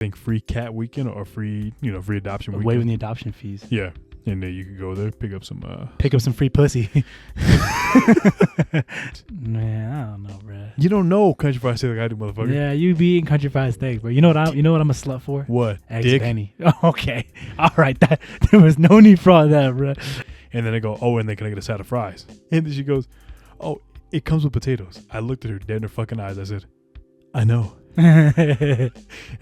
think free cat weekend or free adoption weekend. Waiving the adoption fees. Yeah. And then you could go there, pick up some free pussy. Man, I don't know, bro. You don't know country fried steak like I do, motherfucker. Yeah, you be eating country fried steak, bro. You know what I'm a slut for? What? Eggs Dick? Benny. Okay. All right. There was no need for all that, bro. And then I go, oh, and then can I get a side of fries? And then she goes, oh, it comes with potatoes. I looked at her dead in her fucking eyes. I said, I know. And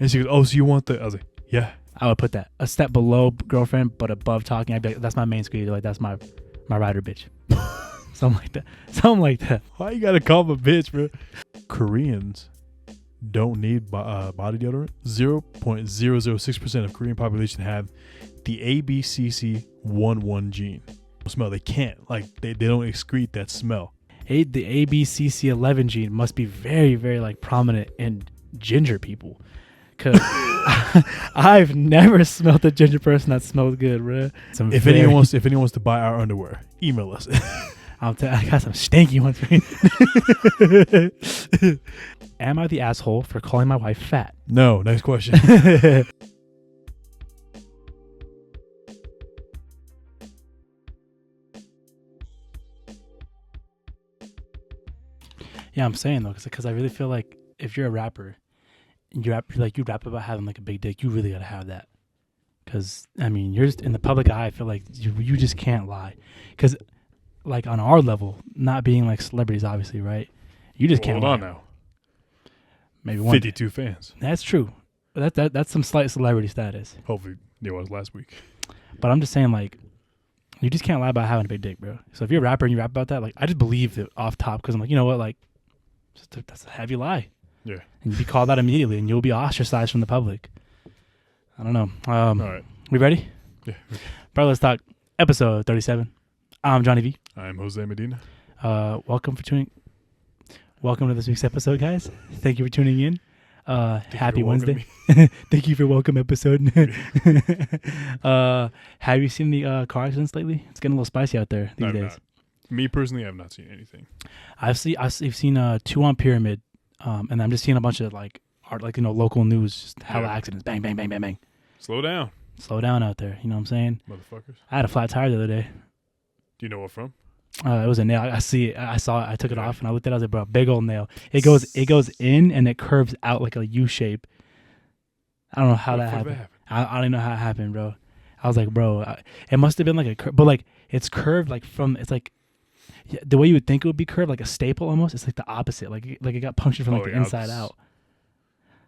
she goes, oh, so you want the... I was like, yeah. I would put that a step below girlfriend, but above talking. I'd be like, that's my main squeeze. Like, that's my rider bitch. Something like that. Why you gotta call them a bitch, bro? Koreans don't need body deodorant. 0.006% of Korean population have the ABCC11 gene. Smell. They can't. Like, they don't excrete that smell. The ABCC11 gene must be very, very like prominent in ginger people. Cause I've never smelled a ginger person that smells good, bro. If anyone wants to buy our underwear, email us. I got some stinky ones for you. Am I the asshole for calling my wife fat? No. Next question. Yeah, I'm saying though, because I really feel like if you're a rapper, and you rap about having like a big dick, you really gotta have that. Because I mean, you're just in the public eye. I feel like you just can't lie. Because like on our level, not being like celebrities, obviously, right? You just can't lie. Hold on now. Maybe 52 fans. That's true. That's some slight celebrity status. Hopefully, there was last week. But I'm just saying, like, you just can't lie about having a big dick, bro. So if you're a rapper and you rap about that, like, I just believe it off top because I'm like, you know what, like, that's a heavy lie. Yeah. And you'll be called out immediately, and you'll be ostracized from the public. I don't know. All right. We ready? Yeah. Bro, let's talk. Episode 37. I'm Johnny V. I'm Jose Medina. Welcome to this week's episode, guys. Thank you for tuning in. Happy Wednesday. Thank you for welcome episode. Have you seen the car accidents lately? It's getting a little spicy out there these days. Not. Me personally, I've not seen anything. I've seen two on Pyramid, and I'm just seeing a bunch of like art, like, you know, local news, just hella accidents, bang, bang, bang, bang, bang. Slow down out there. You know what I'm saying? Motherfuckers. I had a flat tire the other day. Do you know what from? It was a nail. I see it. I saw it. I took it off and I looked at it. I was like, bro, big old nail. It goes in and it curves out like a U shape. I don't know how that happened. I don't even know how it happened, bro. I was like, bro, it must have been like a curve, but like it's curved like it's like the way you would think it would be curved, like a staple almost. It's like the opposite. Like it got punctured from like the inside out.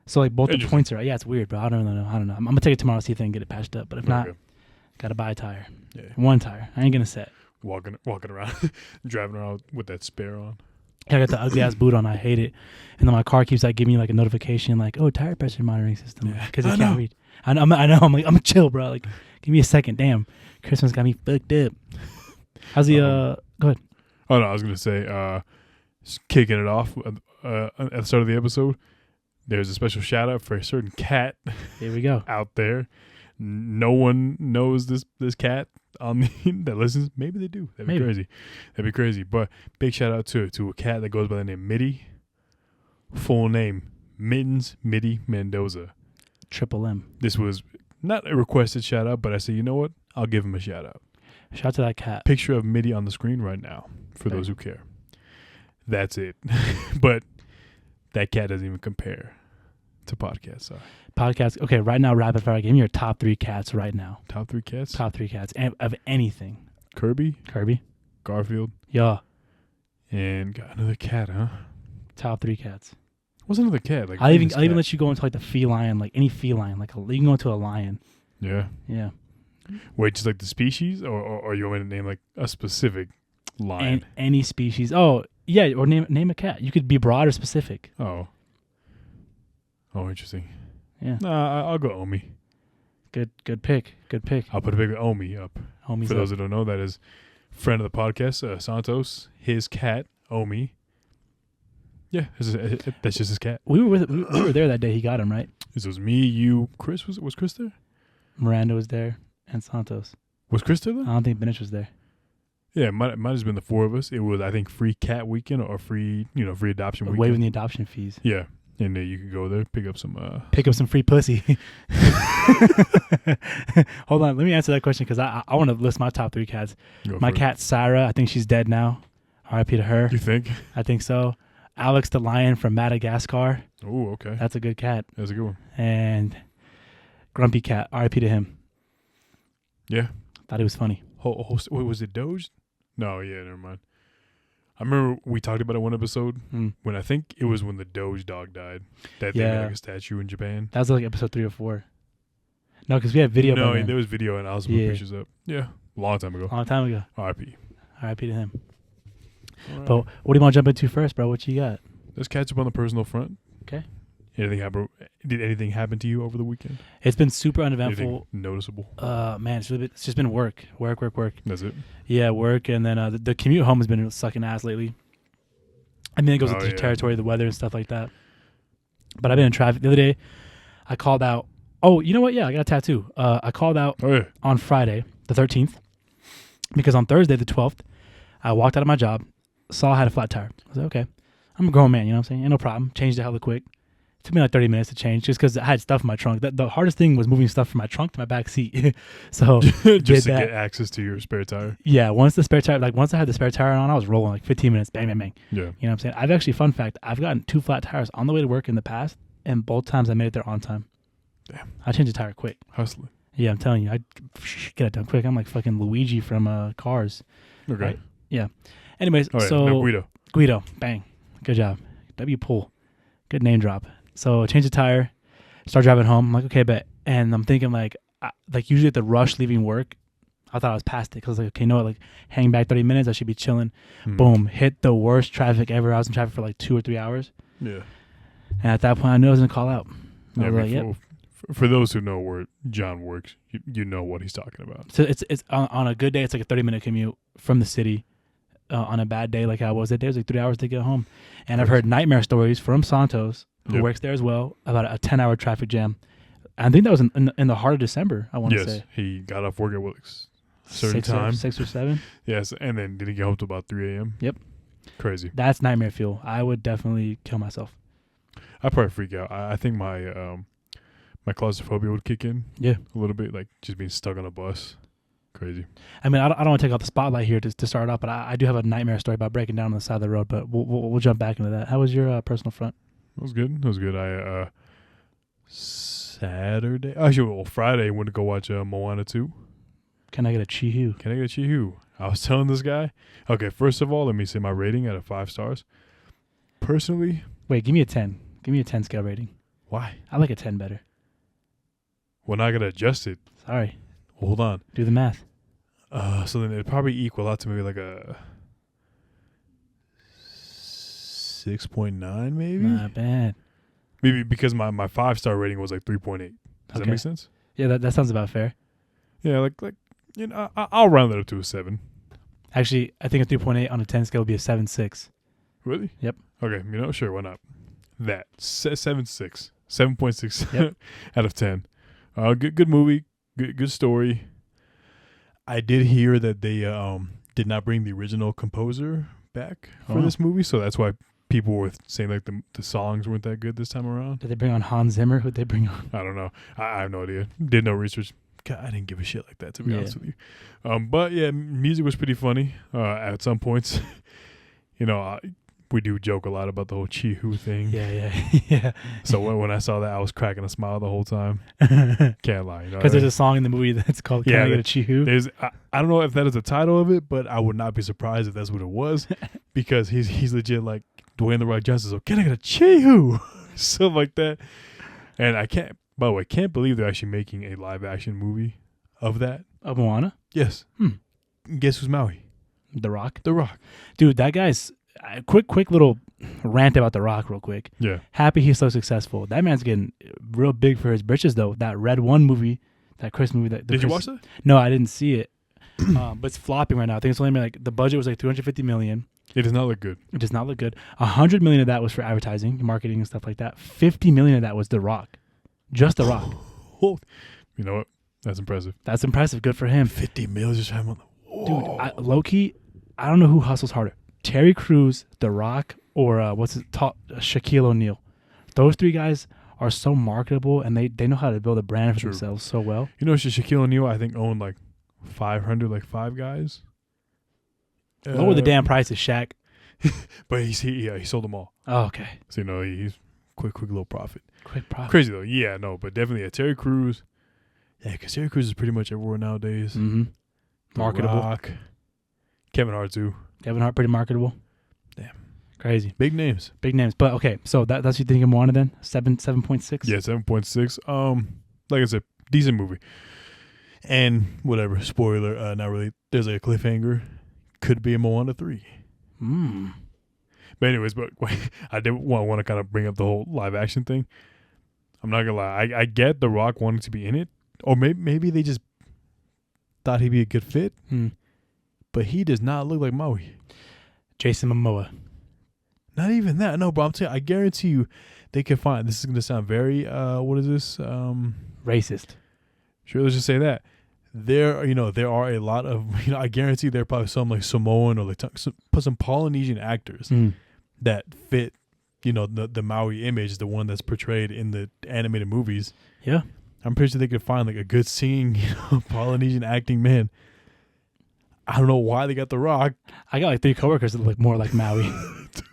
So like both the points are out. Yeah, it's weird, bro. I don't know. I'm gonna take it tomorrow, see if I can get it patched up. But if not, gotta buy a tire. Yeah. One tire. I ain't gonna set. Walking around, driving around with that spare on. I got the ugly ass boot on. I hate it. And then my car keeps like giving me like a notification, like, "Oh, tire pressure monitoring system," because it can't read. I know. I'm like, I'm chill, bro. Like, give me a second. Damn, Christmas got me fucked up. How's the? Go ahead. Oh no, I was gonna say, just kicking it off at the start of the episode. There's a special shout out for a certain cat. Here we go. Out there. No one knows this cat that listens. Maybe they do. That'd be crazy. But big shout out to a cat that goes by the name Mitty. Full name Mittens Mitty Mendoza. Triple M. This was not a requested shout out, but I said, you know what? I'll give him a shout out. Shout out to that cat. Picture of Mitty on the screen right now for those who care. That's it. But that cat doesn't even compare to podcasts. Sorry. Podcast. Okay, right now, rapid fire. Give me your top 3 cats right now. Top 3 cats? Top 3 cats of anything. Kirby. Garfield. Yeah. And got another cat, huh? Top 3 cats. What's another cat? Like I'll even let you go into like the feline, like any feline. Like you can go into a lion. Yeah. Yeah. Wait, just like the species, or you want me to name like a specific lion? Any species. Oh yeah, or name a cat. You could be broad or specific. Oh, interesting. Yeah. Nah, I'll go Omi. Good pick. I'll put a big Omi up. Omi's For those that don't know, that is friend of the podcast, Santos, his cat, Omi. Yeah, that's just his cat. We were there that day. He got him, right? This was me, you, Chris. Was Chris there? Miranda was there, and Santos. Was Chris there? I don't think Bpinach was there. Yeah, it might have been the 4 of us. It was, I think, free cat weekend or free adoption weekend. Waiving the adoption fees. Yeah. And then you could go there, pick up some free pussy. Hold on, let me answer that question because I want to list my top 3 cats. My cat Sarah, I think she's dead now. R.I.P. to her. You think? I think so. Alex the lion from Madagascar. Oh, okay. That's a good cat. That's a good one. And Grumpy Cat. R.I.P. to him. Yeah. Thought he was funny. Wait, was it Doge? No, yeah, never mind. I remember we talked about it one episode when I think it was when the Doge dog died. That they made like a statue in Japan. That was like episode 3 or 4. No, because we had video. No, there was video and I was putting pictures up. Yeah, long time ago. R.I.P. R.I.P. to him. Right. But what do you want to jump into first, bro? What you got? Let's catch up on the personal front. Okay. Did anything happen to you over the weekend? It's been super uneventful. Anything noticeable? Man, it's just been work. That's it? Yeah, work. And then the commute home has been sucking ass lately. I mean, it goes with the territory of the weather and stuff like that. But I've been in traffic. The other day, I called out. Oh, you know what? Yeah, I got a tattoo. I called out on Friday, the 13th, because on Thursday, the 12th, I walked out of my job, saw I had a flat tire. I was like, okay, I'm a grown man, you know what I'm saying? Ain't no problem. Changed it hella quick. It took me like 30 minutes to change just because I had stuff in my trunk. The hardest thing was moving stuff from my trunk to my back seat. So just to get access to your spare tire. Yeah, once I had the spare tire on, I was rolling like 15 minutes, bang, bang, bang. Yeah. You know what I'm saying? I've actually, fun fact, I've gotten 2 flat tires on the way to work in the past, and both times I made it there on time. Damn. I changed the tire quick. Hustling. Yeah, I'm telling you, I get it done quick. I'm like fucking Luigi from Cars. Okay. Right? Yeah. Anyways, Guido, bang, good job. W Pool, good name drop. So I changed the tire, start driving home. I'm like, okay, bet. And I'm thinking like usually at the rush leaving work, I thought I was past it because I was like, okay, you know what? Like hang back 30 minutes, I should be chilling. Boom, hit the worst traffic ever. I was in traffic for like 2 or 3 hours. Yeah. And at that point, I knew I was gonna call out. For those who know where John works, you know what he's talking about. So it's on a good day, it's like a 30-minute commute from the city. On a bad day, like I was that day, it was like 3 hours to get home. And I've heard nightmare stories from Santos, who works there as well, about a 10-hour traffic jam. I think that was in the heart of December, I want to say. Yes, he got off work at a certain time. 6 or 7. Yes, and then did he get home to about 3 a.m.? Yep. Crazy. That's nightmare fuel. I would definitely kill myself. I'd probably freak out. I think my my claustrophobia would kick in. Yeah. A little bit, like just being stuck on a bus. Crazy. I mean, I don't want to take out the spotlight here to start off, but I do have a nightmare story about breaking down on the side of the road, but we'll jump back into that. How was your personal front? It was good. I Friday I went to go watch Moana 2. Can I get a Chihu? I was telling this guy. Okay, first of all, let me say my rating out of 5 stars. Personally. Wait, give me a 10. Give me a 10 scale rating. Why? I like a 10 better. We're not going to adjust it. Sorry. Hold on. Do the math. So then it'd probably equal out to maybe like a 6.9 maybe? Not bad. Maybe because my 5-star rating was like 3.8. Does that make sense? Yeah, that sounds about fair. Yeah, like you know, I'll round it up to a 7. Actually, I think a 3.8 on a 10 scale would be a 7.6. Really? Yep. Okay, sure, why not? That 7.6. 7.6 yep. out of 10. Good movie. Good story. I did hear that they did not bring the original composer back for this movie, so that's why people were saying like the songs weren't that good this time around. Did they bring on Hans Zimmer? Who'd they bring on? I don't know. I have no idea. Did no research. God, I didn't give a shit like that, to be honest with you. But yeah, music was pretty funny at some points. We do joke a lot about the whole Chihu thing. Yeah. So when I saw that, I was cracking a smile the whole time. Can't lie. Because there's a song in the movie that's called Can I Get a Chihu? I don't know if that is the title of it, but I would not be surprised if that's what it was. Because he's legit like Dwayne The Rock Johnson. So can I get a Chihu? Stuff like that. And by the way, can't believe they're actually making a live action movie of that. Of Moana? Yes. Guess who's Maui? The Rock? The Rock. Dude, that guy's... Quick little rant about The Rock real quick. Yeah. Happy he's so successful. That man's getting real big for his britches, though. That Red One movie, that Chris movie. Did you watch that? No, I didn't see it. But it's flopping right now. I think it's only like the budget was like $350 million. It does not look good. It does not look good. $100 million of that was for advertising, marketing, and stuff like that. $50 million of that was The Rock. Just The Rock. You know what? That's impressive. That's impressive. Good for him. $50 million just having on the... Dude, low-key, I don't know who hustles harder. Terry Crews, The Rock, or Shaquille O'Neal. Those three guys are so marketable, and they know how to build a brand for True. themselves so well. You know, Shaquille O'Neal, I think, owned like 500, like 5 guys. Lower the damn price of Shaq. But he sold them all. Oh, okay. So, he's quick little profit. Quick profit. Crazy, though. Yeah, no, but definitely Terry Crews. Yeah, because Terry Crews is pretty much everywhere nowadays. Mm-hmm. Marketable. Rock. Kevin Hart, too. Kevin Hart, pretty marketable. Damn. Crazy. Big names. Big names. But, okay, so that's what you think of Moana then? 7.6? Yeah, 7.6. Like I said, decent movie. And whatever, spoiler, not really. There's like a cliffhanger. Could be a Moana 3. But anyways, I did want to kind of bring up the whole live action thing. I'm not gonna lie. I get The Rock wanting to be in it, or maybe they just thought he'd be a good fit. But he does not look like Maui. Jason Momoa. Not even that. No, but I'm telling you, I guarantee you, they can find. This is gonna sound very what is this? Racist. Sure, let's just say that. There are a lot of, I guarantee there are probably some like Samoan or like some Polynesian actors that fit, the Maui image, the one that's portrayed in the animated movies. Yeah. I'm pretty sure they could find like a good singing, Polynesian acting man. I don't know why they got The Rock. I got like 3 coworkers that look more like Maui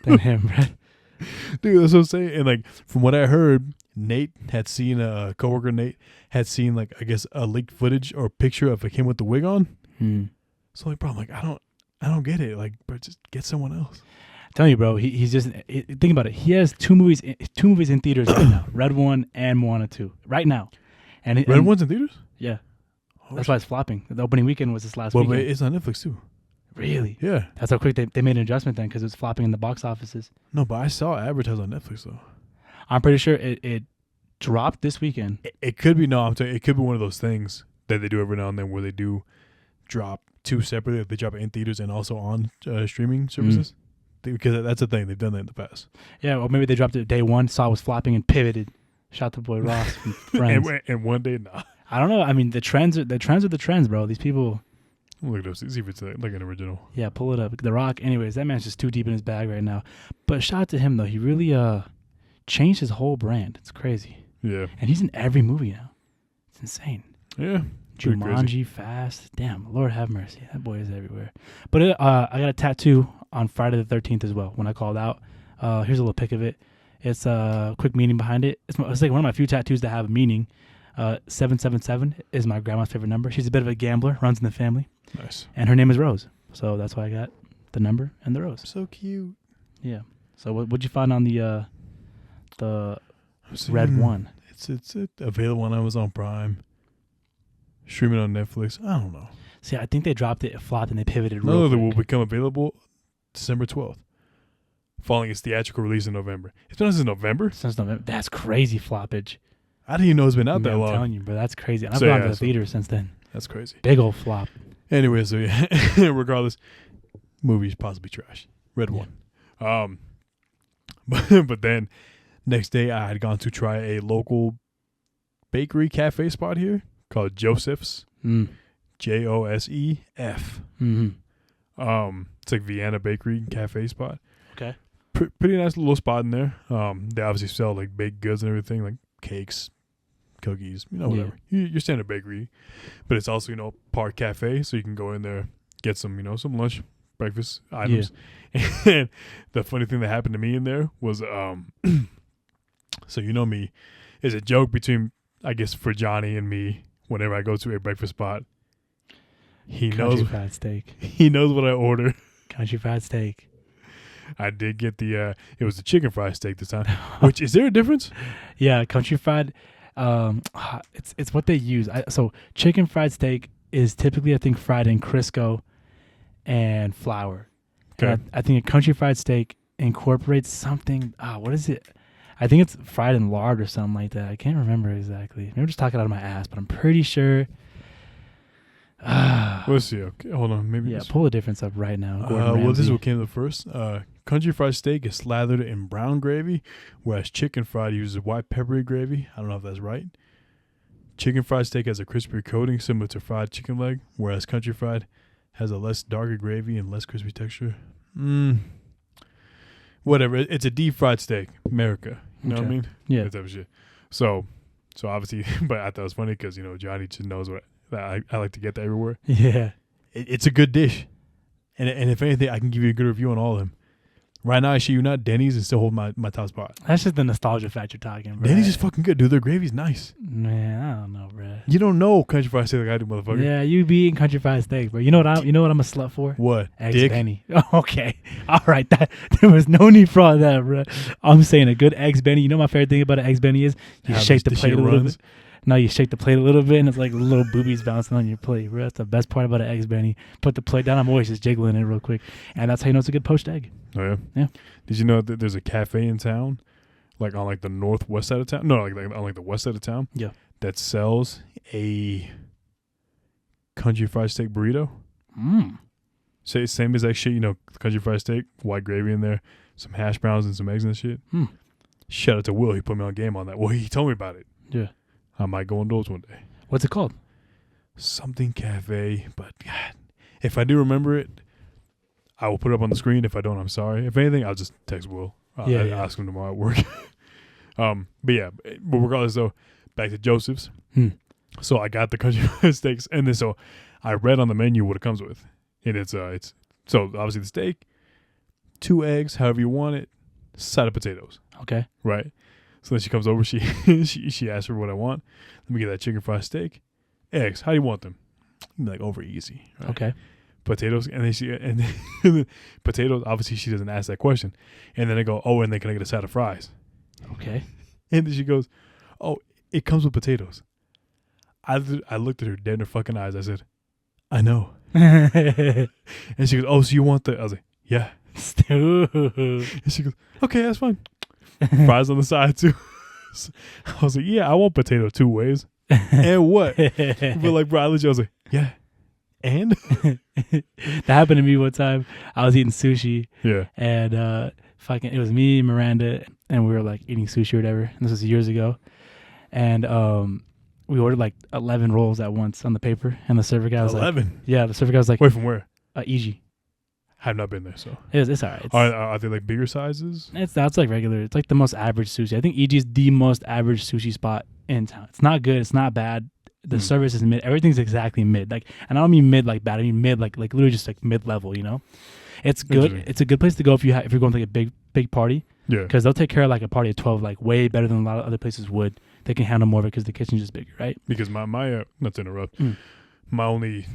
than him, right? Dude, that's what I'm saying. And like from what I heard, Nate had seen Nate had seen like, I guess, a leaked footage or picture of like him with the wig on. So like, bro, I'm like, I don't get it. Like, bro, just get someone else. I'm telling you, bro, he's just think about it. He has 2 movies in theaters right now, Red 1 and Moana 2, right now. And Red 1's in theaters? Yeah. That's why it's flopping. The opening weekend was this last weekend. weekend. It's on Netflix too. Really? Yeah. That's how quick they made an adjustment then, because it was flopping in the box offices. No, but I saw it advertised on Netflix though. I'm pretty sure it dropped this weekend. It could be, no, I'm telling you, it could be one of those things that they do every now and then where they do drop 2 separately. They drop it in theaters and also on streaming services. Because that's the thing. They've done that in the past. Yeah, or maybe they dropped it day 1, saw it was flopping and pivoted. Shout to boy Ross from Friends. and one day, nah. I don't know. I mean, the trends are the trends, bro. These people. Look it up. See if it's like an original. Yeah, pull it up. The Rock. Anyways, that man's just too deep in his bag right now. But shout out to him though. He really changed his whole brand. It's crazy. Yeah. And he's in every movie now. It's insane. Yeah. Jumanji, Fast. Damn, Lord have mercy. That boy is everywhere. But I got a tattoo on Friday the 13th as well when I called out. Here's a little pic of it. It's a quick meaning behind it. It's like one of my few tattoos that have a meaning. 777 is my grandma's favorite number. She's a bit of a gambler, runs in the family. Nice. And her name is Rose. So that's why I got the number and the rose. So cute. Yeah. So what'd you find on the Red 1? It's available on Amazon Prime. Streaming on Netflix. I don't know. See, I think they dropped it, flopped, and they pivoted No, real they quick. will become available December 12th. Following its theatrical release in November. It's been out since November? Since November. That's crazy floppage. I didn't even know it's been out that long. I'm telling you, bro. That's crazy. And I've So, gone yeah, to the so- theater since then. That's crazy. Big old flop. Anyway, so yeah, regardless, movie's possibly trash. Red 1. But then next day I had gone to try a local bakery cafe spot here called Joseph's. JOSEF. It's like Vienna bakery cafe spot. Okay. Pretty nice little spot in there. They obviously sell like baked goods and everything, like cakes, cookies, whatever. Your standard bakery. But it's also, part cafe, so you can go in there, get some, some lunch, breakfast items. And the funny thing that happened to me in there was, so me, is a joke between, I guess, for Johnny and me whenever I go to a breakfast spot. Country fried steak. He knows what I order. Country fried steak. I did get it was the chicken fried steak this time. Which, is there a difference? Yeah, country fried. It's what they use. So chicken fried steak is typically, I think, fried in Crisco and flour. Okay. And I think a country fried steak incorporates something. What is it? I think it's fried in lard or something like that. I can't remember exactly. Maybe I'm just talking out of my ass, but I'm pretty sure. Let's see. Okay, hold on. Maybe. Yeah, pull the difference up right now. Well, this is what came to first. Country fried steak is slathered in brown gravy, whereas chicken fried uses white peppery gravy. I don't know if that's right. Chicken fried steak has a crispy coating similar to fried chicken leg, whereas country fried has a less darker gravy and less crispy texture. Whatever. It's a deep fried steak. America. You know what I mean? Yeah. That type of shit. So obviously, but I thought it was funny because, Johnny just knows what I like to get that everywhere. Yeah. It's a good dish. And if anything, I can give you a good review on all of them. Right now, I shit you not, Denny's is still holding my top spot. That's just the nostalgia factor talking, bro. Denny's is fucking good, dude. Their gravy's nice. Man, I don't know, bro. You don't know country fried steak like I do, motherfucker. Yeah, you be eating country fried steak, bro. You know what I'm a slut for? What? Eggs Dick? Benny. Okay. All right. There was no need for all that, bro. I'm saying a good eggs Benny. You know my favorite thing about an eggs Benny is you shake the plate a little bit. No, you shake the plate a little bit, and it's like little boobies bouncing on your plate, bro. That's the best part about an eggs Benny. Put the plate down. I'm always just jiggling it real quick, and that's how you know it's a good poached egg. Oh yeah. Yeah. Did you know that there's a cafe in town, like on like the northwest side of town? No, like on like the west side of town. Yeah. That sells a country fried steak burrito. Same as that shit, country fried steak, white gravy in there, some hash browns and some eggs and shit. Shout out to Will. He put me on game on that. Well, he told me about it. Yeah. I might go on those one day. What's it called? Something cafe, but God, if I do remember it, I will put it up on the screen. If I don't, I'm sorry. If anything, I'll just text Will. I'll ask him tomorrow at work. But regardless, though, back to Joseph's. So I got the country fried steaks, and then so I read on the menu what it comes with, and it's so obviously the steak, 2 eggs, however you want it, side of potatoes. Okay. Right. So then she comes over. She she asks for what I want. Let me get that chicken fried steak, eggs. How do you want them? Like over easy. Right? Okay. Potatoes, and then potatoes. Obviously, she doesn't ask that question, and then I go, oh, and then can I get a side of fries? Okay. And then she goes, oh, it comes with potatoes. I looked at her dead in her fucking eyes. I said, I know. And she goes, oh, so you want the? I was like, yeah. And she goes, okay, that's fine. Fries on the side too. I was like, yeah, I want potato 2 ways. And what? But like, bro, I was like, yeah. And that happened to me one time. I was eating sushi. Yeah. And it was me, Miranda, and we were like eating sushi or whatever. And this was years ago. And we ordered like 11 rolls at once on the paper. And the server guy was 11? Yeah, the server guy was like, wait, from where? EG. I've not been there, so it's all right. Are they like bigger sizes? That's like regular. It's like the most average sushi. I think EG is the most average sushi spot in town. It's not good. It's not bad. The service is mid. Everything's exactly mid. Like, and I don't mean mid like bad. I mean mid like literally just like mid level. It's good. It's a good place to go if you're going to like a big party. Yeah. Because they'll take care of like a party of 12 like way better than a lot of other places would. They can handle more of it because the kitchen's just bigger, right? Because my not to interrupt, my only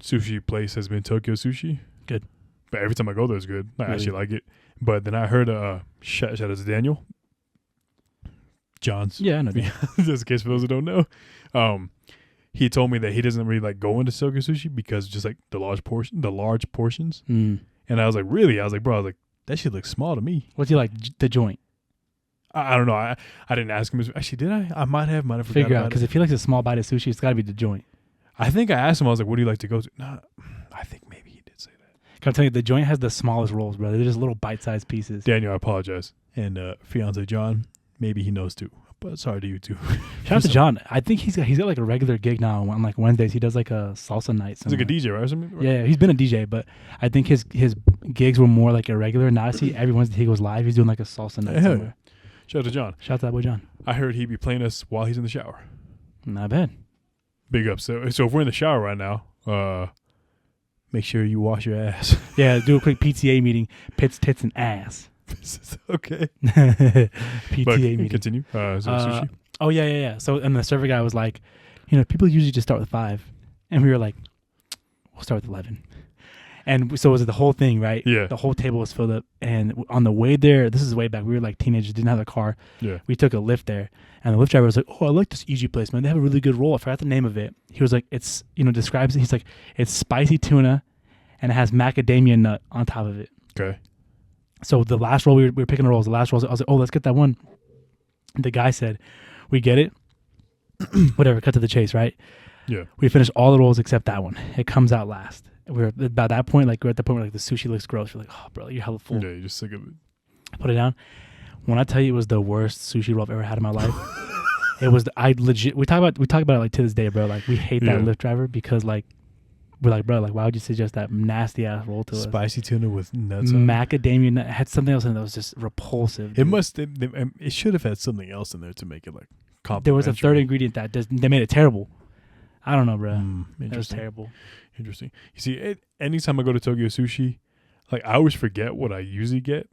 sushi place has been Tokyo Sushi. Good. But every time I go there, it's good. I Really? actually like it. But then I heard shout out to Daniel Johns. Yeah, I know. Just in case for those who don't know, he told me that he doesn't really like going to Tokyo Sushi because just like the large portions. And I was like, really? I was like, bro, that shit looks small to me. What's he like? The joint. I don't know. I didn't ask him. Actually, did I? I might have forgot Figure out about because it. if he likes a small bite of sushi, it's got to be the joint. I think I asked him. I was like, what do you like to go to? Nah, I think maybe he did say that. Can I tell you, the joint has the smallest rolls, brother. They're just little bite-sized pieces. Daniel, I apologize. And fiance John, maybe he knows too. But sorry to you too. Shout out to John. I think he's got like a regular gig now on like Wednesdays. He does like a salsa night. He's like a DJ, right? Or something? Yeah, he's been a DJ, but I think his gigs were more like irregular. Now I see every Wednesday he goes live. He's doing like a salsa night somewhere. Shout out to John. Shout out to that boy John. I heard he'd be playing us while he's in the shower. Not bad. Big up. So if we're in the shower right now, make sure you wash your ass. Yeah, do a quick PTA meeting. Pits, tits, and ass. Okay. PTA meeting. Continue. Sushi. Oh, yeah. So, and the server guy was like, people usually just start with 5. And we were like, we'll start with 11. And so it was the whole thing, right? Yeah. The whole table was filled up. And on the way there, this is way back. We were like teenagers, didn't have a car. Yeah. We took a Lyft there. And the Lyft driver was like, oh, I like this EG place, man. They have a really good roll. I forgot the name of it. He was like, it's, describes it. He's like, it's spicy tuna and it has macadamia nut on top of it. Okay. So the last roll, we were picking the rolls. The last roll, I was like, oh, let's get that one. The guy said, we get it. Whatever, cut to the chase, right? Yeah. We finished all the rolls except that one. It comes out last. We're about that point, like we're at the point where like the sushi looks gross. We're like, oh, bro, you're hella full. Yeah, you're just sick of it. Put it down. When I tell you it was the worst sushi roll I've ever had in my life, it was. I legit. We talk about it like to this day, bro. Like we hate that Lyft driver because like we're like, bro, like, why would you suggest that nasty ass roll to us? Spicy tuna with nuts on it. Macadamia nut had something else in it that was just repulsive. It should have had something else in there to make it like complimentary. There was a third ingredient they made it terrible. I don't know, bro. It was terrible. Interesting. You see, anytime I go to Tokyo Sushi, like I always forget what I usually get.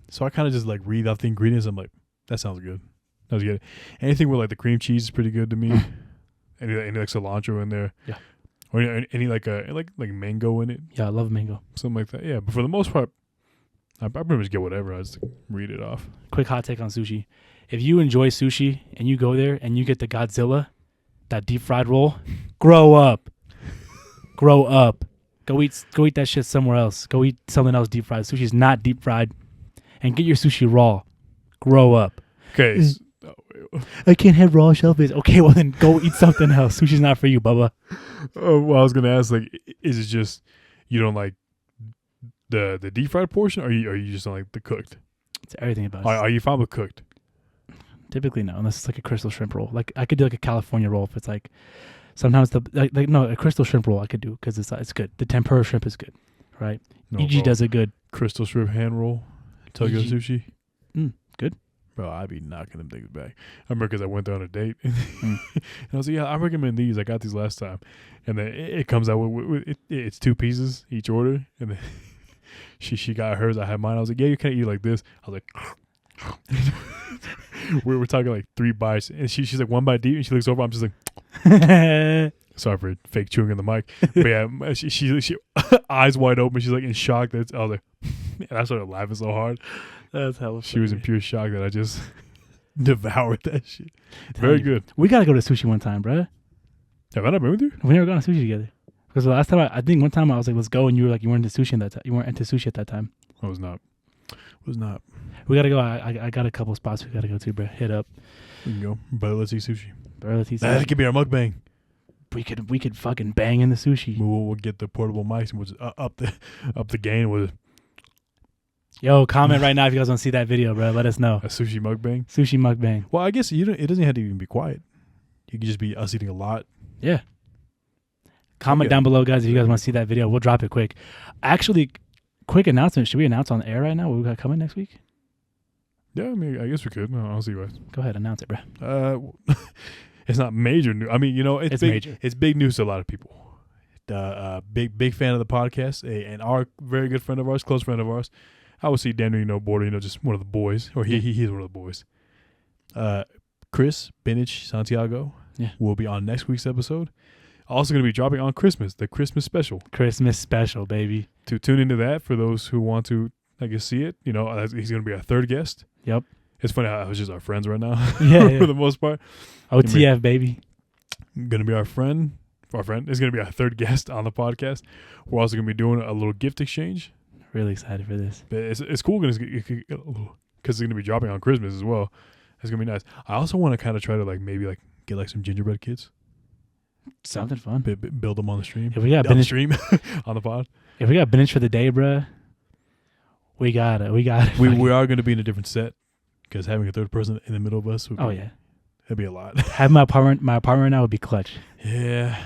So I kind of just like read off the ingredients. I'm like, that sounds good. That was good. Anything with like the cream cheese is pretty good to me. Any like cilantro in there. Yeah. Or any like mango in it. Yeah, I love mango. Something like that. Yeah, but for the most part, I pretty much get whatever. I just read it off. Quick hot take on sushi. If you enjoy sushi and you go there and you get the Godzilla, that deep fried roll, grow up. Grow up. Go eat that shit somewhere else. Go eat something else deep fried. Sushi's not deep fried. And get your sushi raw. Grow up. Okay. I can't have raw shellfish. Okay, well then go eat something else. Sushi's not for you, Bubba. Oh, well, I was gonna ask, like, is it just you don't like the deep fried portion, or you just don't like the cooked? It's everything about it. Are you fine with cooked? Typically no, unless it's like a crystal shrimp roll. Like I could do like a California roll if it's like sometimes a crystal shrimp roll I could do because it's good. The tempura shrimp is good, right? No, EG bro. does it good. Crystal shrimp hand roll, Tokyo EG. Sushi. Good. Bro, I'd be knocking them things back. I remember because I went there on a date, and I was like, yeah, I recommend these. I got these last time. And then it comes out with it's 2 pieces each order. And then she got hers. I had mine. I was like, yeah, you can't eat like this. I was like, we're talking like 3 bites. And she's like 1 bite deep, and she looks over. I'm just like, sorry for fake chewing in the mic. But yeah, she eyes wide open. She's like in shock. I was like, and I started laughing so hard. That's hella funny. She was in pure shock that I just devoured that shit. Very good. We gotta go to sushi one time, bro. Have I not been with you? We never gone to sushi together. Because the last time I think one time I was like, let's go, and you were like, you weren't into sushi at that time. You weren't into sushi at that time. I was not. We gotta go. I got a couple spots we gotta go to, bro. Hit up. We can go. But let's eat sushi. That That could be our mukbang. We could fucking bang in the sushi. We'll get the portable mics and we'll just up the gain with Yo, comment right now if you guys want to see that video, bro. Let us know. a sushi mukbang. Sushi mukbang. Well, I guess it doesn't have to even be quiet. You could just be us eating a lot. Yeah. Comment down below, guys, if you guys want to see that video. We'll drop it quick. Actually, quick announcement. Should we announce on the air right now what we got coming next week? Yeah, I mean, I guess we could. No, I'll see you guys. Go ahead, announce it, bro. It's not major news. I mean, it's big, major. It's big news to a lot of people. Big fan of the podcast, and our very good friend of ours, close friend of ours. I would see Daniel, Border, just one of the boys, or he's one of the boys. Chris bpinach Santiago will be on next week's episode. Also going to be dropping on Christmas, the Christmas special. Christmas special, baby. To tune into that for those who want to, I guess, see it. He's going to be our 3rd guest. Yep. It's funny how it was just our friends right now. Yeah, for the most part. OTF, baby. Going to be our friend. It's going to be our 3rd guest on the podcast. We're also going to be doing a little gift exchange. Really excited for this. But it's cool because it's going to be dropping on Christmas as well. It's going to be nice. I also want to kind of try to maybe get some gingerbread kids. Something fun. Build them on the stream. If we got on the stream on the pod. If we got bpinach for the day, bruh, we got it. We are going to be in a different set because having a 3rd person in the middle of us would be, it'd be a lot. Having my apartment right now would be clutch. Yeah.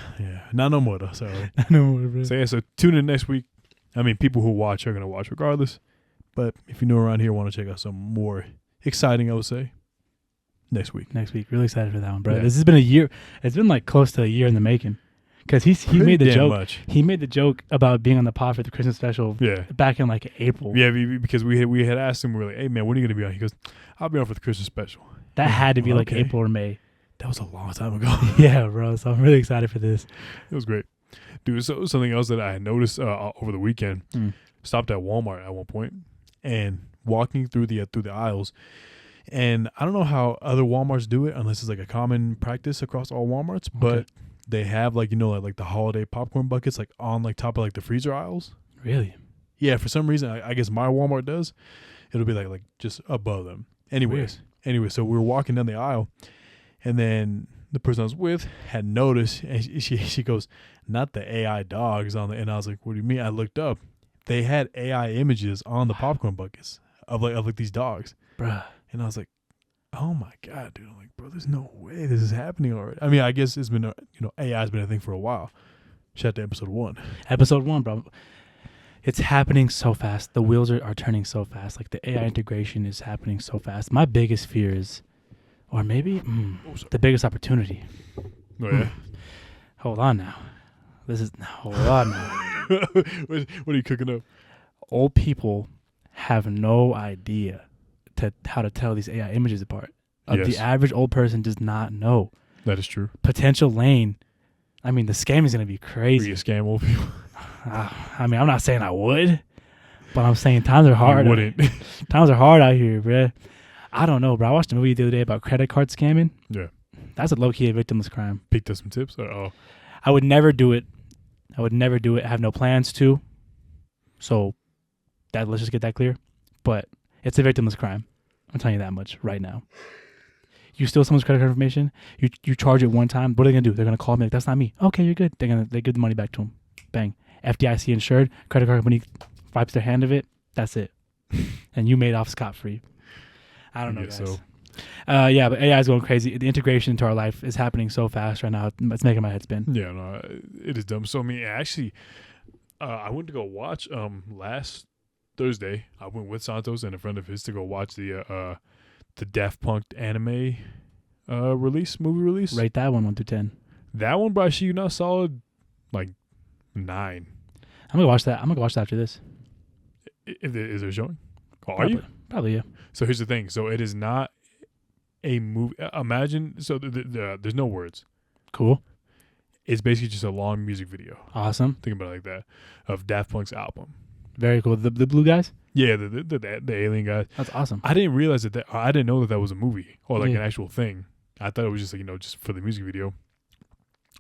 Not no more though. Sorry. No more, bro. So tune in next week. I mean, people who watch are going to watch regardless. But if you're new around here, want to check out some more exciting, I would say, next week. Really excited for that one, bro. Yeah. This has been a year. It's been close to a year in the making. Because he made the joke. Much. He made the joke about being on the pod for the Christmas special back in April. Yeah, because we had asked him, we were like, hey, man, when are you going to be on? He goes, I'll be on for the Christmas special. That had to be April or May. That was a long time ago. Yeah, bro. So I'm really excited for this. It was great. Dude, so something else that I noticed over the weekend, stopped at Walmart at one point and walking through the aisles. And I don't know how other Walmarts do it unless it's a common practice across all Walmarts, but they have the holiday popcorn buckets on top of the freezer aisles. Really? Yeah, for some reason, I guess my Walmart does. It'll be like just above them. Anyway, so we were walking down the aisle, and then the person I was with had noticed, and she goes, "Not the AI dogs on the." And I was like, "What do you mean?" I looked up. They had AI images on the popcorn buckets of these dogs, bruh. And I was like, "Oh my god, dude!" I'm like, "Bro, there's no way this is happening already." I mean, I guess it's been AI has been a thing for a while, Shout out to episode 1. Episode 1, bro. It's happening so fast. The wheels are turning so fast. Like the AI integration is happening so fast. My biggest fear is, or maybe the biggest opportunity. Oh yeah. Hold on now. Hold on now. What are you cooking up? Old people have no idea how to tell these AI images apart. The average old person does not know. That is true. Potential lane. I mean, the scam is going to be crazy. You scam old people. I mean, I'm not saying I would, but I'm saying times are hard. You wouldn't. Times are hard out here, bro. I don't know, bro. I watched a movie the other day about credit card scamming. Yeah. That's a low-key victimless crime. Picked up some tips? I would never do it. I have no plans to. So let's just get that clear. But it's a victimless crime. I'm telling you that much right now. You steal someone's credit card information, you charge it one time, what are they going to do? They're going to call me like, that's not me. Okay, you're good. They give the money back to them. Bang. FDIC insured, credit card company wipes their hand of it. That's it. And you made off scot-free. I don't know, guys. So. Yeah, but AI is going crazy. The integration into our life is happening so fast right now. It's making my head spin. Yeah, no, it is dumb. So, I mean, actually, I went to go watch last Thursday. I went with Santos and a friend of his to go watch the Daft Punk anime movie release. Rate that one 1 through 10. That one, bro, you know, solid like 9. I'm gonna watch that. I'm gonna watch that after this. Is there showing? Are you? Probably, yeah. So here's the thing. So it is not a movie. Imagine. So there's no words. Cool. It's basically just a long music video. Awesome. Think about it like that of Daft Punk's album. Very cool. The blue guys. Yeah, the alien guys. That's awesome. I didn't realize that. I didn't know that was a movie or like an actual thing. I thought it was just like, just for the music video.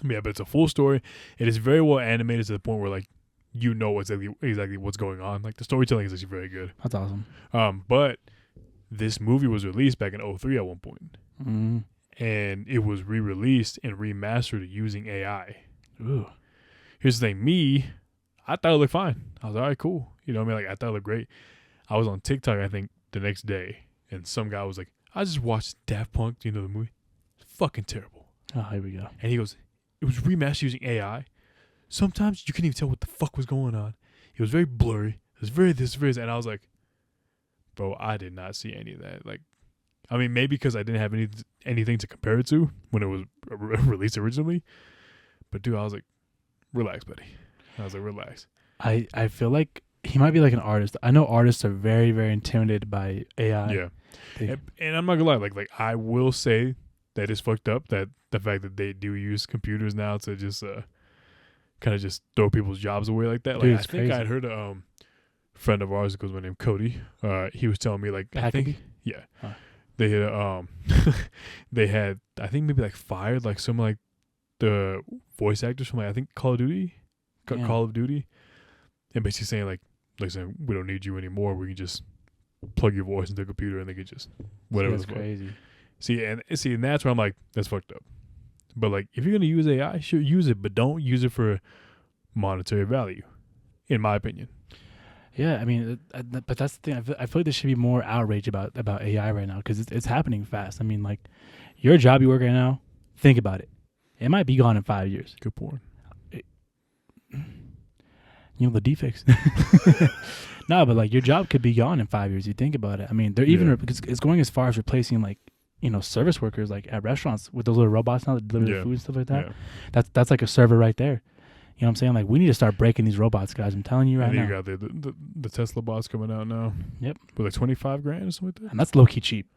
Yeah, but it's a full story. It is very well animated to the point where like exactly what's going on. Like the storytelling is actually very good. That's awesome. But this movie was released back in 2003 at one point. Mm-hmm. And it was re-released and remastered using AI. Ooh. Here's the thing. I thought it looked fine. I was all right, cool. You know what I mean? Like I thought it looked great. I was on TikTok, I think, the next day, and some guy was like, I just watched Daft Punk, the movie. It's fucking terrible. Oh, here we go. And he goes, it was remastered using AI. Sometimes you couldn't even tell what the fuck was going on. It was very blurry. It was very this, very that. And I was like, bro, I did not see any of that. Like, I mean, maybe because I didn't have anything to compare it to when it was released originally. But dude, I was like, relax, buddy. I was like, relax. I feel like he might be like an artist. I know artists are very, very intimidated by AI. Yeah. And I'm not gonna lie, like I will say that it's fucked up that the fact that they do use computers now to just kind of just throw people's jobs away like that. Like Dude, I think I'd heard a friend of ours, goes by the name Cody. He was telling me like Packagey? I think they had they had I think maybe like fired like some like the voice actors from like I think Call of Duty, and basically saying like saying we don't need you anymore. We can just plug your voice into the computer and they could just whatever. That's crazy. See, and that's where I'm like, that's fucked up. But like, if you're gonna use AI, sure, use it, but don't use it for monetary value, in my opinion. Yeah, I mean, but that's the thing. I feel like there should be more outrage about AI right now because it's happening fast. I mean, like, your job you work right now, think about it. It might be gone in 5 years. Good porn. The defects. No, but like your job could be gone in 5 years. You think about it. I mean, they're it's going as far as replacing like service workers like at restaurants with those little robots now that deliver the food and stuff like that. Yeah. That's like a server right there. You know what I'm saying? Like we need to start breaking these robots, guys. I'm telling you right now. You got the Tesla bots coming out now. Yep. With like $25,000 or something like that. And that's low key cheap.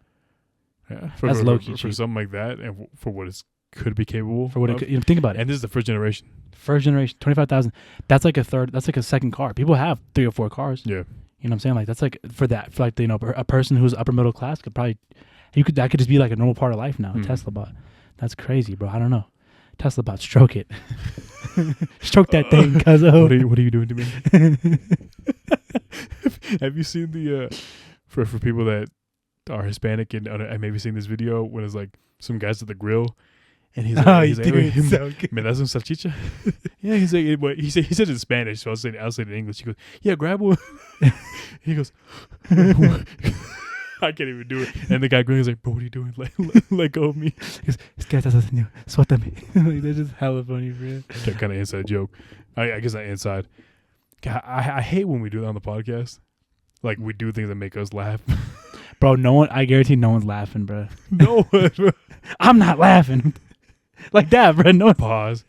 Yeah. That's low key cheap for something like that, and for what it could be capable. For what it could, think about it. And this is the first generation. $25,000. That's like a third. That's like a second car. People have 3 or 4 cars. Yeah. You know what I'm saying? Like that's like for like a person who's upper middle class could probably that could just be like a normal part of life now. A Tesla bot. That's crazy, bro. I don't know. Tesla bot, stroke it. Stroke that thing, cuzzo. What are you doing to me? Have you seen the for people that are Hispanic and maybe seen this video when it's like some guys at the grill and he's like, so good. Man, that's some salchicha. Yeah, he's like, he said it in Spanish, so I'll say it in English. He goes, yeah, grab one. He goes, I can't even do it. And the guy grinning like, bro, what are you doing? Let go of me. This guy does something new. Suéltame. Like, they're just hella funny, bro. That kind of inside joke. I guess that inside. God, I hate when we do that on the podcast. Like, we do things that make us laugh. Bro, I guarantee no one's laughing, bro. No one, bro. I'm not laughing. Like that, bro. No one. Pause.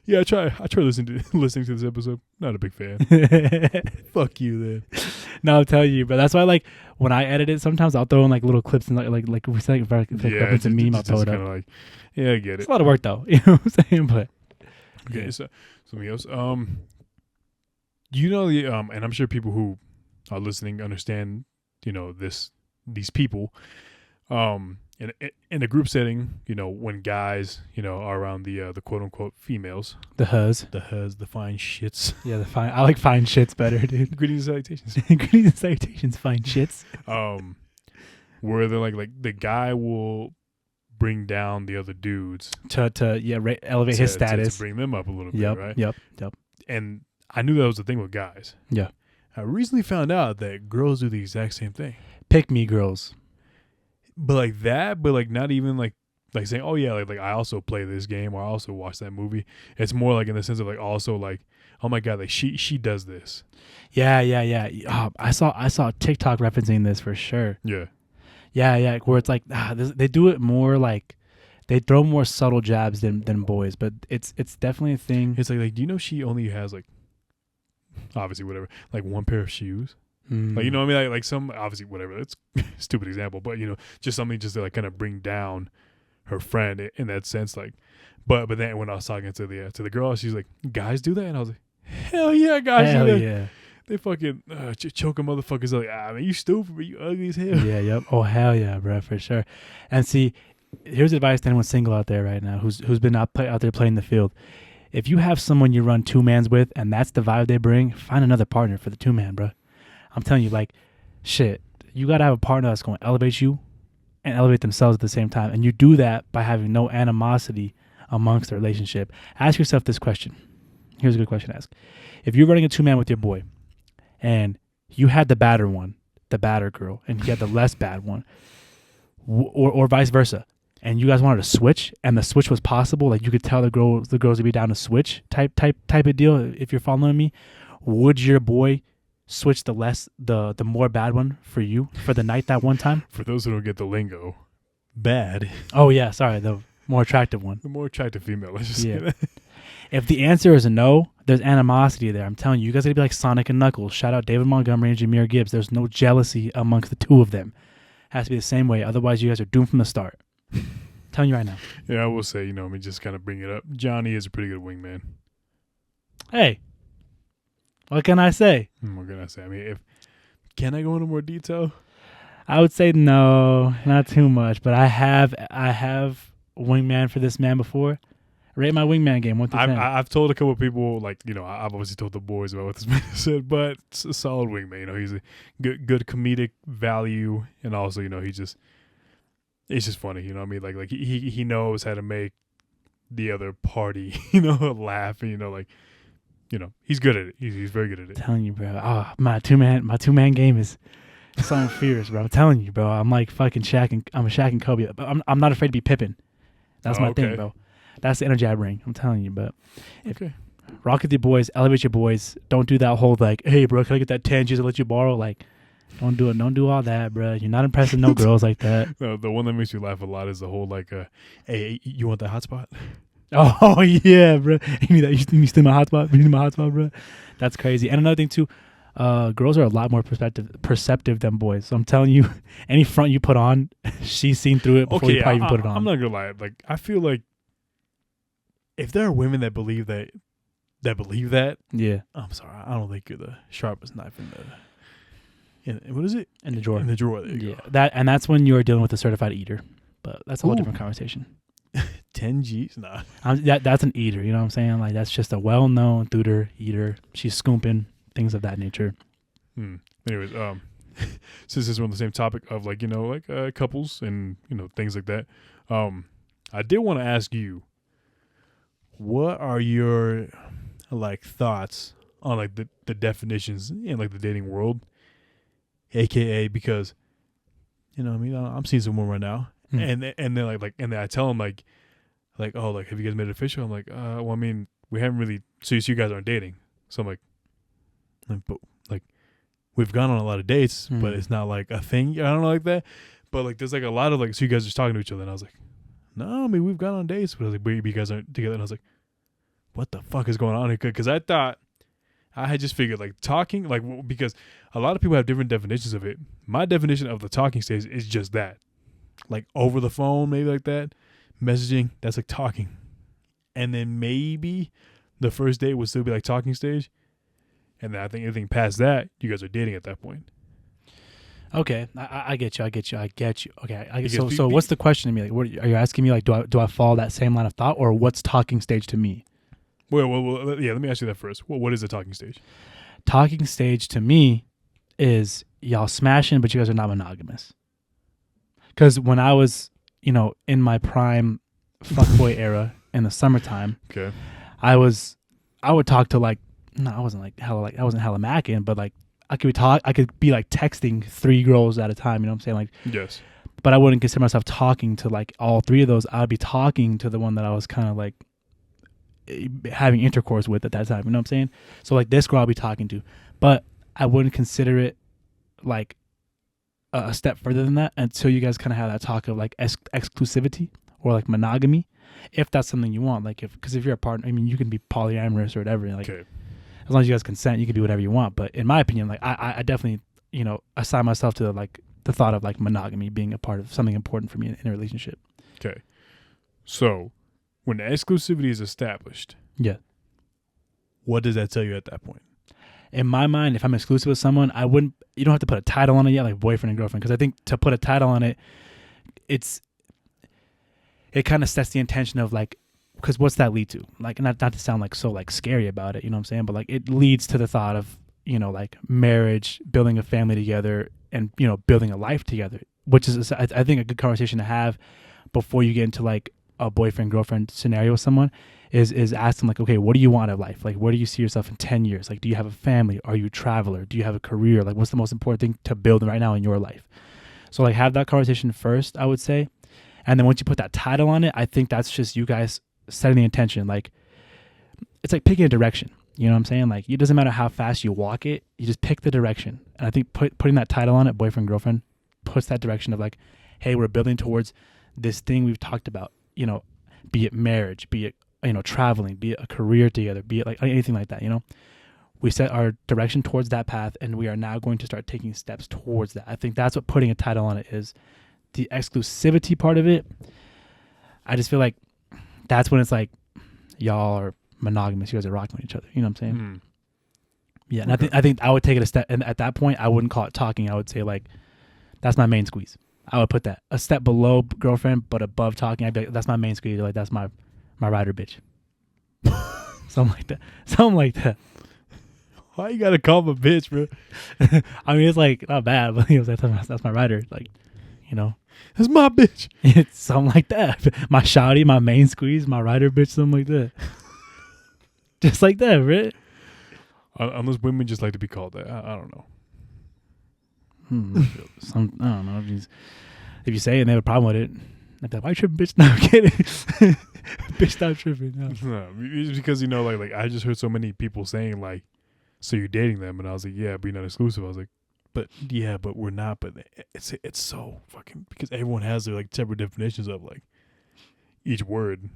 Yeah, I try listening to this episode. Not a big fan. Fuck you, then. No, I'll tell you, but that's why, like, when I edit it, sometimes I'll throw in like little clips and like we're saying, if I reference a meme, I'll throw it up. Like, yeah, I get it. It's a lot of work, though. You know what I'm saying? But okay, yeah. so something else. You know the and I'm sure people who are listening understand. You know these people. In a group setting, you know, when guys, you know, are around the quote unquote females, the huzz, the fine shits. Yeah, the fine. I like fine shits better, dude. Greetings and salutations. Greetings and salutations, fine shits. Where they're like the guy will bring down the other dudes to elevate his status, to bring them up a little bit, right? Yep. And I knew that was the thing with guys. Yeah. I recently found out that girls do the exact same thing. Pick me girls. But like that, but like not even like saying, oh yeah, like I also play this game or I also watch that movie. It's more like in the sense of like also like, oh my god, like she does this. Yeah. I saw TikTok referencing this for sure. Yeah. Where it's like they do it more like they throw more subtle jabs than boys, but it's definitely a thing. It's like do you know she only has like obviously whatever like one pair of shoes. Like, you know what I mean? Like some, obviously, whatever. That's a stupid example. But, you know, just something just to, like, kind of bring down her friend in that sense. Like, but then when I was talking to the girl, she's like, guys do that? And I was like, hell yeah, guys do that. Yeah. They fucking choking motherfuckers. Like, man, you stupid, but you ugly as hell. Yeah, yep. Oh, hell yeah, bro, for sure. And see, here's advice to anyone single out there right now who's been out there playing the field. If you have someone you run two-mans with and that's the vibe they bring, find another partner for the two-man, bro. I'm telling you, like, shit, you got to have a partner that's going to elevate you and elevate themselves at the same time. And you do that by having no animosity amongst the relationship. Ask yourself this question. Here's a good question to ask. If you're running a two-man with your boy and you had the badder one, the badder girl, and he had the less bad one, or vice versa, and you guys wanted to switch and the switch was possible, like you could tell the girls would be down to switch type of deal, if you're following me, would your boy switch the more bad one for you for the night that one time? For those who don't get the lingo, bad. Oh yeah, sorry, the more attractive one. The more attractive female. Let's just say that. If the answer is a no, there's animosity there. I'm telling you, you guys are gonna be like Sonic and Knuckles. Shout out David Montgomery and Jameer Gibbs. There's no jealousy amongst the two of them. Has to be the same way. Otherwise, you guys are doomed from the start. I'm telling you right now. Yeah, I will say, you know, I mean, just kind of bring it up. Johnny is a pretty good wingman. Hey. What can I say? What can I say? I mean, can I go into more detail? I would say no, not too much. But I have wingman for this man before. Rate my wingman game 1 to 10. I've told a couple of people, like, you know, I've obviously told the boys about what this man said, but it's a solid wingman. You know, he's a good comedic value, and also, you know, it's just funny. You know what I mean? Like he knows how to make the other party, you know, laugh, and you know, like. You know, he's good at it. He's very good at it. I'm telling you, bro. Oh, my two-man game is something fierce, bro. I'm telling you, bro. I'm like fucking I'm a Shaq and Kobe. But I'm not afraid to be Pippen. That's my thing, bro. That's the energy I bring. I'm telling you, but rock with your boys, elevate your boys. Don't do that whole like, hey, bro, can I get that 10 G's to let you borrow? Like, don't do it. Don't do all that, bro. You're not impressing no girls like that. No, the one that makes me laugh a lot is the whole like, hey, you want that hotspot? Oh yeah, bro. You steal my hotspot? You need my hotspot, bro? That's crazy. And another thing too, girls are a lot more perceptive than boys. So I'm telling you, any front you put on, she's seen through it before you probably even put it on. I'm not gonna lie. Like I feel like if there are women that believe that, yeah, I'm sorry. I don't think you're the sharpest knife in what is it? In the drawer. In the drawer. There you go. That's when you're dealing with a certified eater. But that's a whole different conversation. 10 G's? Nah. That's an eater, you know what I'm saying? Like, that's just a well-known eater. She's scooping, things of that nature. Anyways, since we're on the same topic of, like, you know, like couples and, you know, things like that, I did want to ask you, what are your, like, thoughts on, like, the definitions in, like, the dating world? AKA, because you know what I mean? I'm seeing someone right now. And then and then I tell him like, oh, like, have you guys made it official? I'm like, well, I mean, we haven't really, so you guys aren't dating. So I'm like, but like, we've gone on a lot of dates, but it's not like a thing. I don't know, like that. But like, there's like a lot of like, so you guys are just talking to each other. And I was like, no, I mean, we've gone on dates, but I was like, but you guys aren't together. And I was like, what the fuck is going on here? Because I thought, I had just figured like talking, like, because a lot of people have different definitions of it. My definition of the talking stage is just that. Like over the phone, maybe like that. Messaging, that's like talking. And then maybe the first date would still be like talking stage. And then I think anything past that, you guys are dating at that point. Okay, I get you. Okay, so what's the question to me? Like, what are you asking me? Like, do I follow that same line of thought, or what's talking stage to me? Well, yeah. Let me ask you that first. What is a talking stage? Talking stage to me is y'all smashing, but you guys are not monogamous. Because when I was, in my prime fuckboy era in the summertime, okay, I would talk to like, no, I wasn't hella macking, but like I could be like texting 3 girls at a time. You know what I'm saying? Like, yes. But I wouldn't consider myself talking to like all 3 of those. I'd be talking to the one that I was kind of like having intercourse with at that time. You know what I'm saying? So like this girl I'll be talking to, but I wouldn't consider it like a step further than that until you guys kind of have that talk of like exclusivity or like monogamy, if that's something you want. Like because if you're a partner, I mean, you can be polyamorous or whatever. Like, okay. As long as you guys consent, you can do whatever you want. But in my opinion, like I definitely, assign myself to like the thought of like monogamy being a part of something important for me in a relationship. Okay. So when exclusivity is established, yeah, what does that tell you at that point? In my mind, if I'm exclusive with someone, you don't have to put a title on it yet, like boyfriend and girlfriend. Because I think to put a title on it, it kind of sets the intention of like, because what's that lead to? Like, not to sound like so like scary about it, you know what I'm saying? But like it leads to the thought of, like marriage, building a family together, and, building a life together, which is, I think, a good conversation to have before you get into like a boyfriend, girlfriend scenario with someone is ask them like, okay, what do you want out of life? Like, where do you see yourself in 10 years? Like, do you have a family? Are you a traveler? Do you have a career? Like, what's the most important thing to build right now in your life? So like have that conversation first, I would say. And then once you put that title on it, I think that's just you guys setting the intention. Like, it's like picking a direction. You know what I'm saying? Like, it doesn't matter how fast you walk it. You just pick the direction. And I think putting that title on it, boyfriend, girlfriend, puts that direction of like, hey, we're building towards this thing we've talked about, be it marriage, be it, traveling, be it a career together, be it like anything like that, We set our direction towards that path, and we are now going to start taking steps towards that. I think that's what putting a title on it is. The exclusivity part of it, I just feel like that's when it's like, y'all are monogamous, you guys are rocking with each other. You know what I'm saying? Yeah, and okay. I think I would take it a step, and at that point, I wouldn't call it talking. I would say like, that's my main squeeze. I would put that a step below girlfriend, but above talking. I'd be like, that's my main squeeze. Like, that's my rider bitch. Something like that. Why you gotta call him a bitch, bro? I mean, it's like not bad, but that's my rider. Like, that's my bitch. It's something like that. My shawty, my main squeeze, my rider bitch, something like that. Just like that, right? Unless women just like to be called that. I don't know. I don't know. If you say it and they have a problem with it, I'd be like, why you tripping, bitch? No, I'm kidding. Bitch, stop tripping. No, it's because, like I just heard so many people saying like, so you're dating them. And I was like, yeah, but you're not exclusive. I was like, but we're not. But it's so fucking, because everyone has their like separate definitions of like each word.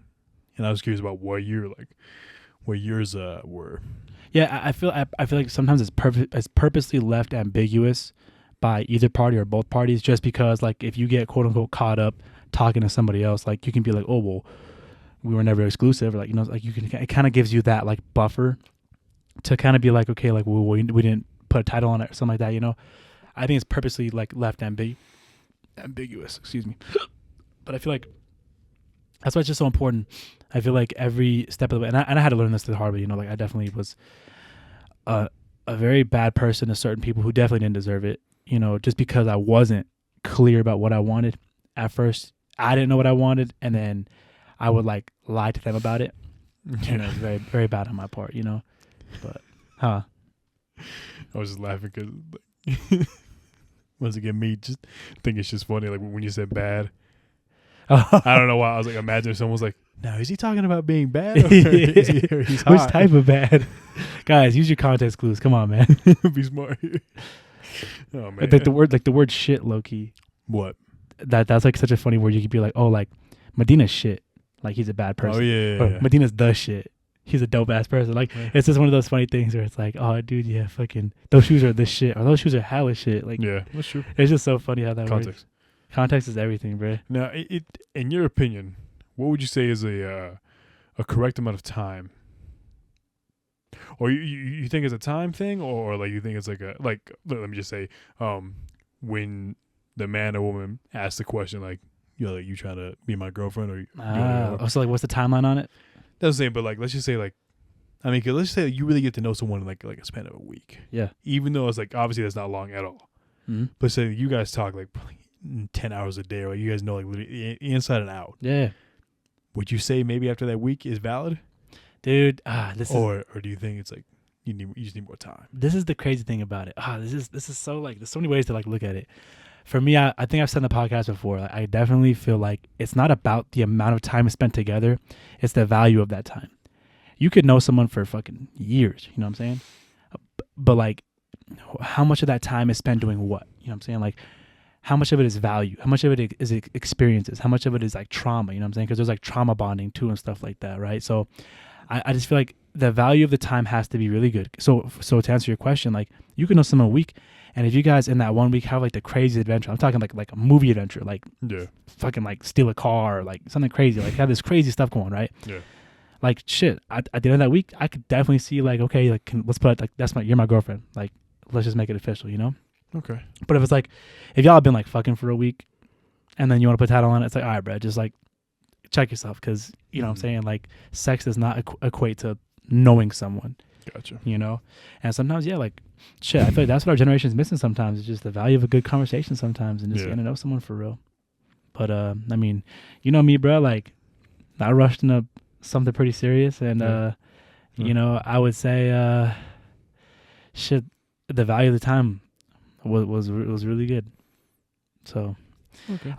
And I was curious about what yours were. Yeah, I feel like sometimes it's purposely left ambiguous by either party or both parties, just because like if you get quote unquote caught up talking to somebody else, like you can be like, oh well, we were never exclusive, or like like you can, it kind of gives you that like buffer to kind of be like, okay, like we didn't put a title on it or something like that, I think it's purposely like left ambiguous, excuse me. But I feel like that's why it's just so important. I feel like every step of the way, and I had to learn this the hard way, like I definitely was a very bad person to certain people who definitely didn't deserve it, just because I wasn't clear about what I wanted. At first, I didn't know what I wanted, and then I would like lie to them about it. And it was very, very bad on my part, But, I was just laughing because once again, me just think it's just funny. Like when you said bad, Oh. I don't know why. I was like, imagine if someone was like, "Now, is he talking about being bad? Or he's hot? Which type of bad? Guys, use your context clues. Come on, man. Be smart." Oh man, like the word shit, low key. What? That's like such a funny word. You could be like, oh, like Medina's shit. Like he's a bad person. Oh yeah. Or Medina's the shit. He's a dope ass person. Like Yeah. it's just one of those funny things where it's like, oh, dude, yeah, fucking those shoes are this shit, or those shoes are hella shit. Like, Yeah, that's true. it's just so funny how that Context. works. Context is everything, bro. Now, it in your opinion, what would you say is a correct amount of time? Or you think it's a time thing, or like you think it's like let me just say, when the man or woman asks the question like, like you trying to be my girlfriend or So like, what's the timeline on it? That's the same, but like let's just say like, I mean, 'cause let's just say you really get to know someone in like a span of a week. Yeah. Even though it's like obviously that's not long at all. Mm-hmm. But say you guys talk like 10 hours a day, or like you guys know like literally inside and out. Yeah. Would you say maybe after that week is valid? Dude, Or do you think it's like you just need more time? This is the crazy thing about it. This is so like, there's so many ways to like look at it. For me, I think I've said in the podcast before, like, I definitely feel like it's not about the amount of time spent together. It's the value of that time. You could know someone for fucking years, you know what I'm saying? But like, how much of that time is spent doing what? You know what I'm saying? Like, how much of it is value? How much of it is experiences? How much of it is like trauma? You know what I'm saying? Because there's like trauma bonding too and stuff like that, right? So I just feel like the value of the time has to be really good. So to answer your question, like you can know someone a week, and if you guys in that 1 week have like the crazy adventure, I'm talking like a movie adventure, like fucking like steal a car or like something crazy, like have this crazy stuff going, right? Yeah. Like shit, at the end of that week, I could definitely see like, okay, like let's put it like you're my girlfriend, like let's just make it official, you know? Okay. But if it's like, if y'all have been like fucking for a week, and then you want to put a title on it, it's like, all right, bro, just like check yourself, because you know what I'm saying, like sex does not equate to knowing someone. Gotcha. You know, and sometimes like shit, I feel like that's what our generation is missing sometimes. It's just the value of a good conversation sometimes, and just getting to know someone for real. But I mean, you know me, bro, like I rushed into something pretty serious, and you know, I would say shit, the value of the time was really good. So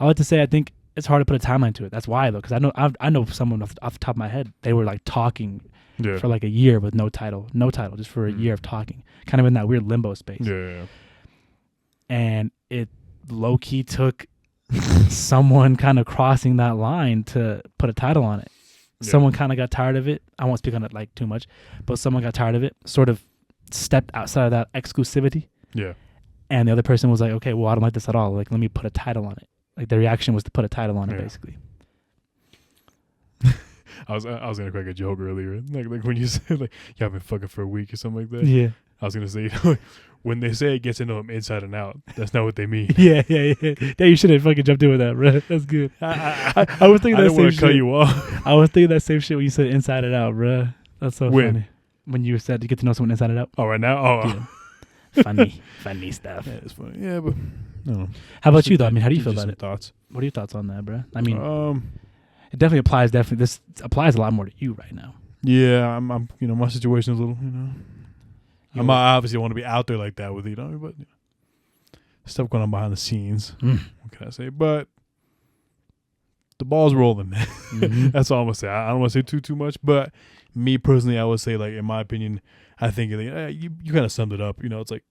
I like to say, I think it's hard to put a timeline to it. That's why though, because I know someone off the top of my head, they were like talking for like a year with no title, just for a year of talking, kind of in that weird limbo space. Yeah. And it low key took someone kind of crossing that line to put a title on it. Yeah. Someone kind of got tired of it. I won't speak on it like too much, but someone got tired of it, sort of stepped outside of that exclusivity. Yeah. And the other person was like, okay, well, I don't like this at all. Like, let me put a title on it. Like, the reaction was to put a title on it, basically. I was gonna crack a joke earlier, like when you said like y'all been fucking for a week or something like that. Yeah. I was gonna say, you know, when they say it gets to know them inside and out, that's not what they mean. Yeah. You should have fucking jumped in with that, bro. That's good. I was thinking that same shit. I didn't want to cut you off. I was thinking that same shit when you said inside and out, bro. That's so funny. When you said to get to know someone inside and out. Oh, right now? Oh. Yeah. Funny stuff. Yeah, it's funny. Yeah, but no. How about you though? I mean, how do you feel about it? Thoughts? What are your thoughts on that, bro? I mean, it definitely applies. This applies a lot more to you right now. Yeah, I'm. You know, my situation's a little. You know, I obviously want to be out there like that with but stuff going on behind the scenes. What can I say? But the ball's rolling. Mm-hmm. That's all I'm gonna say. I don't want to say too much, but me personally, I would say, like, in my opinion, I think you kind of summed it up. You know, it's like,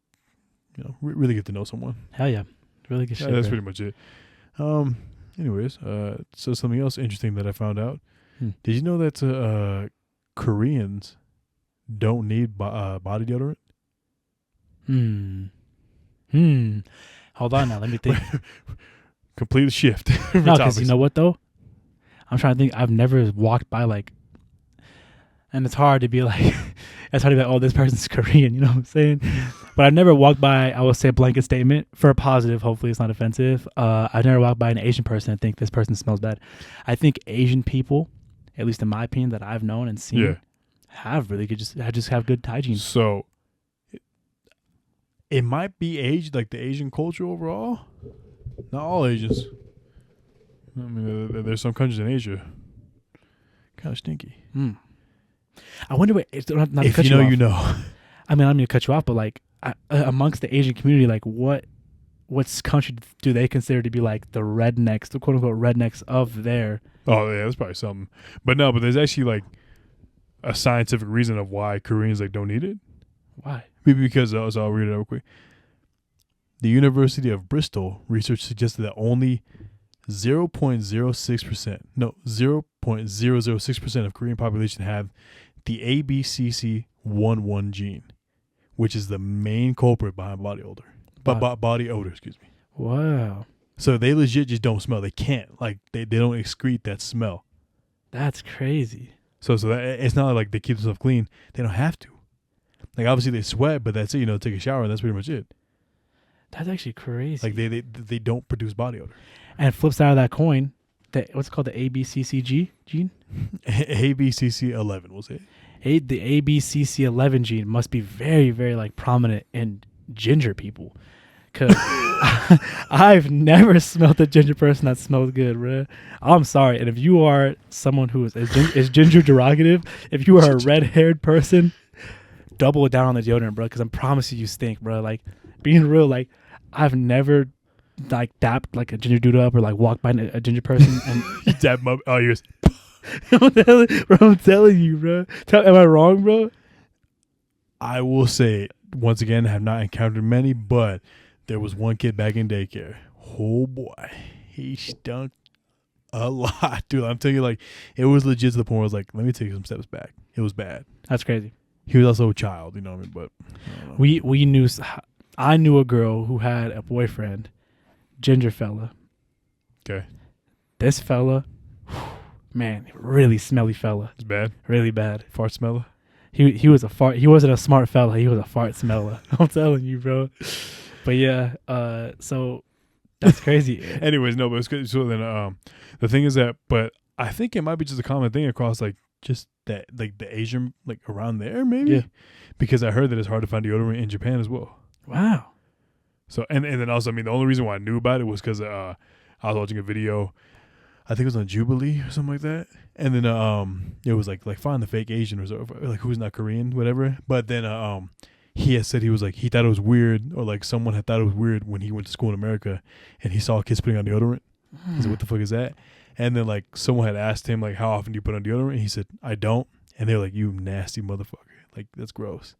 you know, really get to know someone. Hell yeah, really good shit. That's pretty much it. Anyways, so something else interesting that I found out. Did you know that Koreans don't need body deodorant? Hold on now, let me think. Complete shift. No, because you know what though? I'm trying to think. I've never walked by like, and it's hard to be like, oh, this person's Korean, you know what I'm saying? But I've never walked by, I will say a blanket statement for a positive, hopefully it's not offensive. I've never walked by an Asian person and think this person smells bad. I think Asian people, at least in my opinion, that I've known and seen, have really good, just have good hygiene. So it might be like the Asian culture overall. Not all Asians. I mean, there's some countries in Asia kind of stinky. I wonder what, if you know, you know. I mean, I'm going to cut you off, but like amongst the Asian community, like what what country do they consider to be like the rednecks, the quote unquote rednecks of there? Oh yeah, that's probably something. But no, but there's actually like a scientific reason of why Koreans like don't need it. Why? Maybe because so I'll read it real quick. The University of Bristol research suggested that only 0.06% of Korean population have the ABCC11 gene, which is the main culprit behind body odor. Body odor, excuse me. Wow. So they legit just don't smell. They can't. Like they don't excrete that smell. That's crazy. So that it's not like they keep themselves clean. They don't have to. Like obviously they sweat, but that's it. Take a shower and that's pretty much it. That's actually crazy. Like they don't produce body odor. And flip side of that coin, what's it called, the ABCCG gene? ABCC11, we'll say. The ABCC11 gene must be very, very like prominent in ginger people. Cause I've never smelled a ginger person that smells good, bro. I'm sorry. And if you are someone who is ginger derogative, if you are a red-haired person, double it down on the deodorant, bro. Because I promise you stink, bro. Like being real, like I've never like dapped like a ginger dude up or like walked by a ginger person and dap him up. Oh, you're. I'm telling you, bro. Am I wrong, bro? I will say once again, have not encountered many, but there was one kid back in daycare. Oh boy, he stunk a lot, dude. I'm telling you, like it was legit to the point where I was like, let me take some steps back. It was bad. That's crazy. He was also a child, you know what I mean? But we knew. I knew a girl who had a boyfriend, ginger fella. Okay. This fella, man, really smelly fella. It's bad. Really bad. Fart smeller. He was a fart. He wasn't a smart fella. He was a fart smeller. I'm telling you, bro. But yeah, so that's crazy. Anyways, no, but it's good. So then, the thing is that, but I think it might be just a common thing across like just that, like the Asian, like around there, maybe. Yeah. Because I heard that it's hard to find deodorant in Japan as well. Wow. So and then also, I mean, the only reason why I knew about it was because I was watching a video. I think it was on Jubilee or something like that. And then it was like find the fake Asian or like who's not Korean, whatever. But then he had said he was like he thought it was weird, or like someone had thought it was weird when he went to school in America and he saw kids putting on deodorant. He said, what the fuck is that? And then like someone had asked him like, how often do you put on deodorant? And he said, I don't. And they're like, you nasty motherfucker. Like that's gross.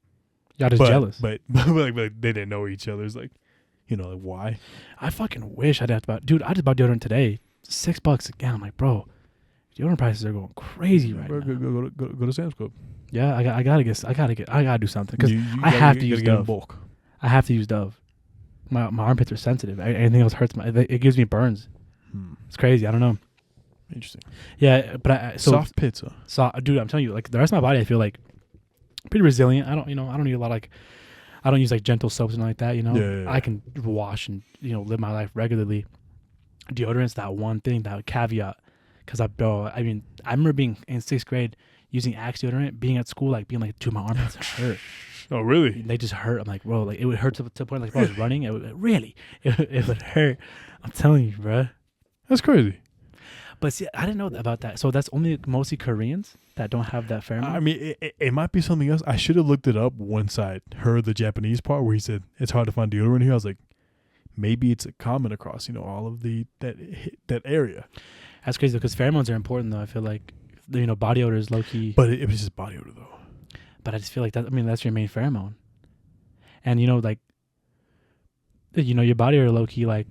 Y'all just jealous. But like they didn't know each other. It's like, like why? I fucking wish I'd have to buy. Dude, I just bought deodorant today. $6 a gallon. I'm like, bro, deodorant prices are going crazy right now. Go to Sam's Club. Yeah, I gotta do something because I have to use Dove. Bulk. I have to use Dove. My armpits are sensitive. Anything else hurts it gives me burns. It's crazy. I don't know. Interesting. Yeah, but soft pizza. Dude, I'm telling you, like the rest of my body, I feel like pretty resilient. I don't need a lot like. I don't use like gentle soaps and like that. Yeah. I can wash and live my life regularly. Deodorant's that one thing, that caveat, because I remember being in 6th grade using Axe deodorant, being at school, like being like, dude, my armpits hurt. Oh really? They just hurt. I'm like, bro, like it would hurt to the point like if I was running, it would hurt. I'm telling you, bro. That's crazy. But see, I didn't know about that. So that's only mostly Koreans that don't have that pheromone. I mean, it might be something else. I should have looked it up once I heard the Japanese part where he said it's hard to find deodorant here. I was like, maybe it's a common across, all of that area. That's crazy because pheromones are important though. I feel like, body odor is low key. But it was just body odor though. But I just feel like that. I mean, that's your main pheromone. And your body odor low key, like,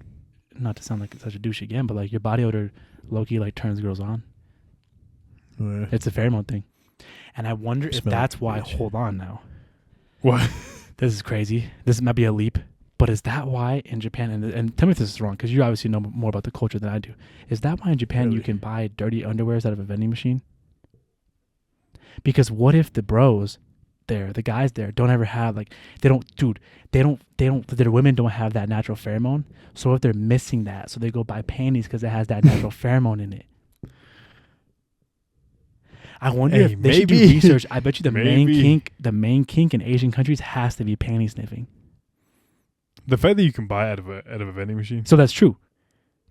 not to sound like such a douche again, but like your body odor low key like turns girls on. Yeah. It's a pheromone thing. And I wonder if that's why. Hold on now. What? This is crazy. This might be a leap. But is that why in Japan, and tell me if this is wrong, because you obviously know more about the culture than I do. Is that why in Japan you can buy dirty underwears out of a vending machine? Because what if the bros there, the guys there, don't ever have their women don't have that natural pheromone. So if they're missing that, so they go buy panties because it has that natural pheromone in it. I wonder if they should do research. I bet you the main kink in Asian countries has to be panty sniffing. The fact that you can buy out of a vending machine. So that's true.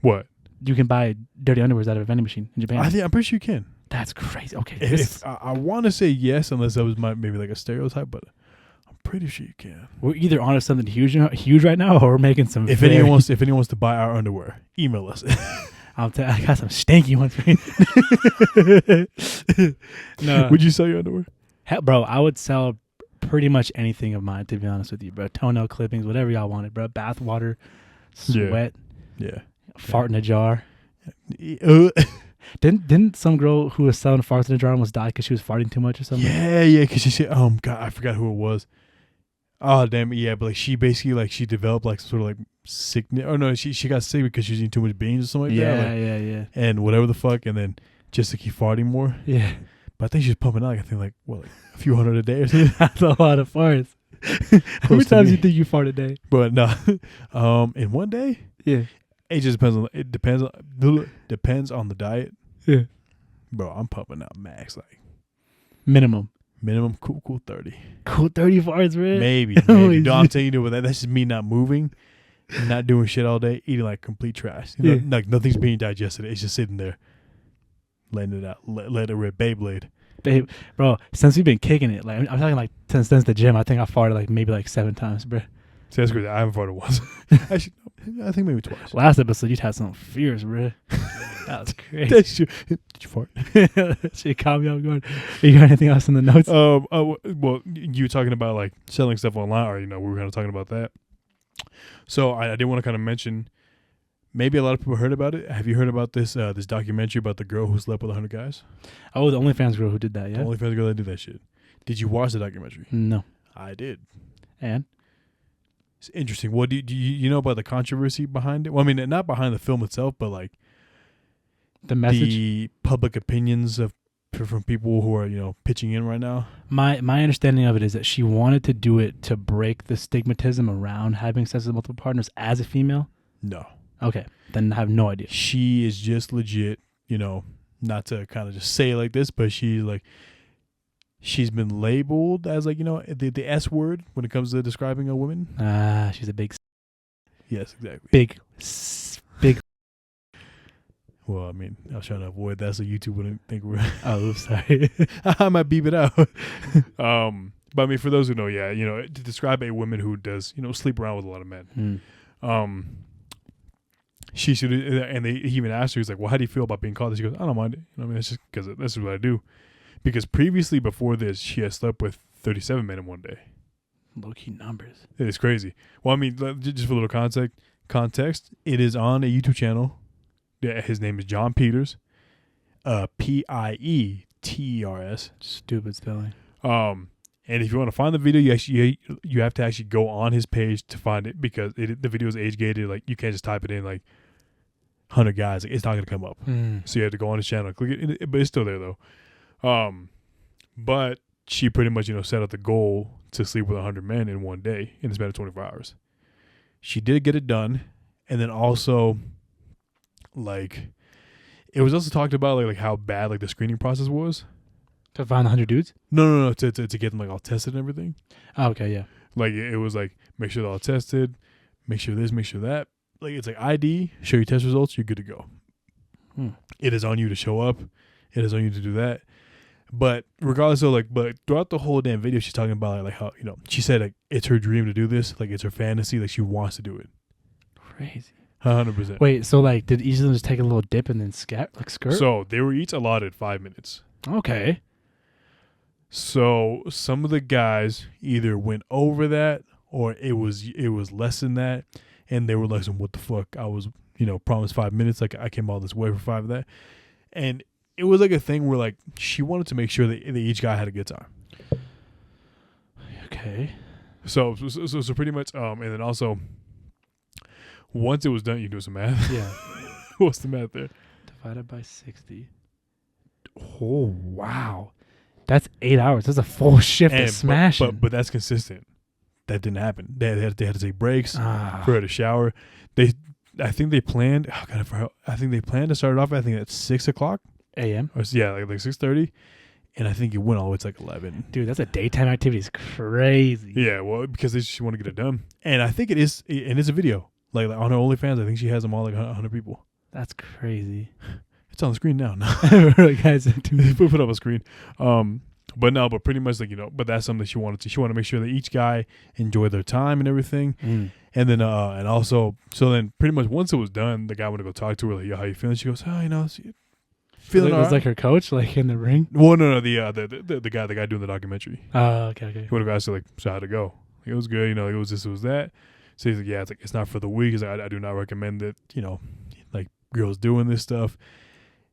What? You can buy dirty underwears out of a vending machine in Japan. I'm pretty sure you can. That's crazy. Okay. If I want to say yes, unless that was maybe like a stereotype, but I'm pretty sure you can. We're either onto something huge right now, or we're making some. If anyone wants to buy our underwear, email us. I got some stinky ones for you. No, Would you sell your underwear? bro, I would sell pretty much anything of mine, to be honest with you, bro. Toenail clippings, whatever y'all wanted, bro. Bath water, sweat, Yeah. fart in a jar. Didn't some girl who was selling farts in a jar almost die because she was farting too much or something? Yeah, because she said, God, I forgot who it was. Oh damn it, yeah, but like she basically like she developed like some sort of like sickness. Oh no, she got sick because she was eating too much beans or something like that. Like, Yeah. And whatever the fuck, and then just to keep farting more. Yeah. But I think she's pumping out. Like, I think like what, like a few hundred a day or something. That's a lot of farts. How many times do you think you fart a day? But no, in one day, Yeah. it just depends on the diet. Yeah. Bro, I'm pumping out max like Minimum cool 30. Cool 30 farts, bro. Maybe. No, I'm telling you, but that's just me not moving, not doing shit all day, eating like complete trash. You know, Yeah. like nothing's being digested. It's just sitting there, letting it out, let it rip. Beyblade. Babe, bro, since we've been kicking it, like I'm talking like since the gym, I think I farted like maybe like 7 times, bro. See, that's crazy. I haven't farted once. Actually, I think maybe twice. Last episode, you'd had some fears, bro. That was crazy. That's true. Did you fart? She caught me off guard. You got anything else in the notes? Well, you were talking about like selling stuff online, or we were kind of talking about that. So I did want to kind of mention, maybe a lot of people heard about it. Have you heard about this this documentary about the girl who slept with 100 guys? Oh, the OnlyFans girl who did that, yeah? The OnlyFans girl that did that shit. Did you watch the documentary? No. I did. And? It's interesting. What do you know about the controversy behind it? Well, I mean, not behind the film itself, but like The message? the public opinions from people who are pitching in right now. My understanding of it is that she wanted to do it to break the stigmatism around having sex with multiple partners as a female. No. Okay, then I have no idea. She is just legit, not to kind of just say it like this, but she's been labeled as like, the S word when it comes to describing a woman. She's a big. Yes, exactly. Big. Well, I mean, I was trying to avoid that so YouTube wouldn't think we're. Oh, sorry. I might beep it out. But I mean, for those who know, yeah, to describe a woman who does, sleep around with a lot of men. She should, and he even asked her, he's like, well, how do you feel about being caught? She goes, I don't mind it. I mean, it's just because this is what I do. Because previously, before this, she had slept with 37 men in one day. Low-key numbers. It is crazy. Well, I mean, just for a little context, it is on a YouTube channel. Yeah, his name is John Peters. Pieters. Stupid spelling. And if you want to find the video, you have to actually go on his page to find it, because the video is age gated. Like, you can't just type it in like 100 guys. Like, it's not gonna come up. So you have to go on his channel and click it. But it's still there though. But she pretty much set out the goal to sleep with 100 men in one day in the span of 24 hours. She did get it done, and then also, like, it was also talked about like how bad like the screening process was. To find 100 dudes? No. To get them like all tested and everything. Oh, okay, yeah. Like, it was like, make sure they're all tested, make sure this, make sure that. Like, it's like ID, show your test results, you're good to go. It is on you to show up. It is on you to do that. But regardless of but throughout the whole damn video, she's talking about like how, she said like it's her dream to do this. Like, it's her fantasy. Like, she wants to do it. Crazy. 100%. Wait, so like, did each of them just take a little dip and then skirt? So they were each allotted 5 minutes. Okay. So some of the guys either went over that, or it was less than that, and they were like, "What the fuck? I was promised 5 minutes. Like, I came all this way for 5 of that," and it was like a thing where like she wanted to make sure that each guy had a good time. Okay. So pretty much, and then also once it was done, you do some math. Yeah. What's the math there? Divided by 60. Oh wow. That's 8 hours. That's a full shift of smashing. But that's consistent. That didn't happen. They had to take breaks for her to shower. I think they planned. Oh God, I think they planned to start it off. I think at 6:00 a.m. Or yeah, like 6:30, and I think it went all the way to like 11. Dude, that's a daytime activity. It's crazy. Yeah, well, because she want to get it done, and I think it is. And it's a video. Like on her OnlyFans, I think she has them all like 100 people. That's crazy. It's on the screen now. Guys, put up a screen. But no, but pretty much like, you know, but that's something she wanted to. She wanted to make sure that each guy enjoyed their time and everything. And then, and also, so then pretty much once it was done, the guy went to go talk to her, like, yo, how you feeling? She goes, oh, you know, feeling all right. It was like her coach, like in the ring? Well, no, the guy doing the documentary. Oh, okay. He would have asked her, like, so how'd it go? Like, it was good, you know, it was this, it was that. So he's like, yeah, it's like, it's not for the weak. He's like, I do not recommend that, you know, like girls doing this stuff.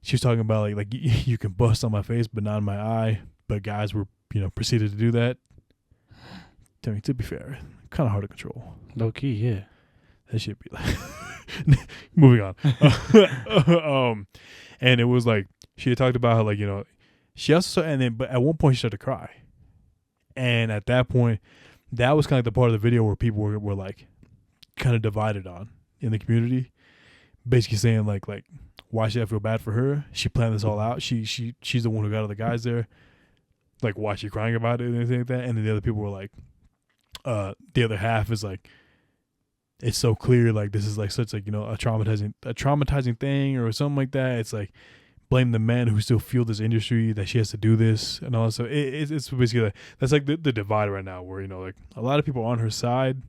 She was talking about like you can bust on my face, but not in my eye. But guys were, you know, proceeded to do that. I mean, to be fair, kind of hard to control. Low key, yeah. That should be like moving on. And it was like she had talked about how, like, you know, she also but at one point she started to cry, and at that point, that was kind of like the part of the video where people were like kind of divided on in the community, basically saying like why should I feel bad for her? She planned this all out. She's the one who got all the guys there. Like, why is she crying about it and anything like that? And then the other people were like, the other half is like, it's so clear, like this is like such like, you know, a traumatizing thing or something like that. It's like blame the men who still fuel this industry that she has to do this and all. So it's basically like, that's like the divide right now, where, you know, like a lot of people are on her side,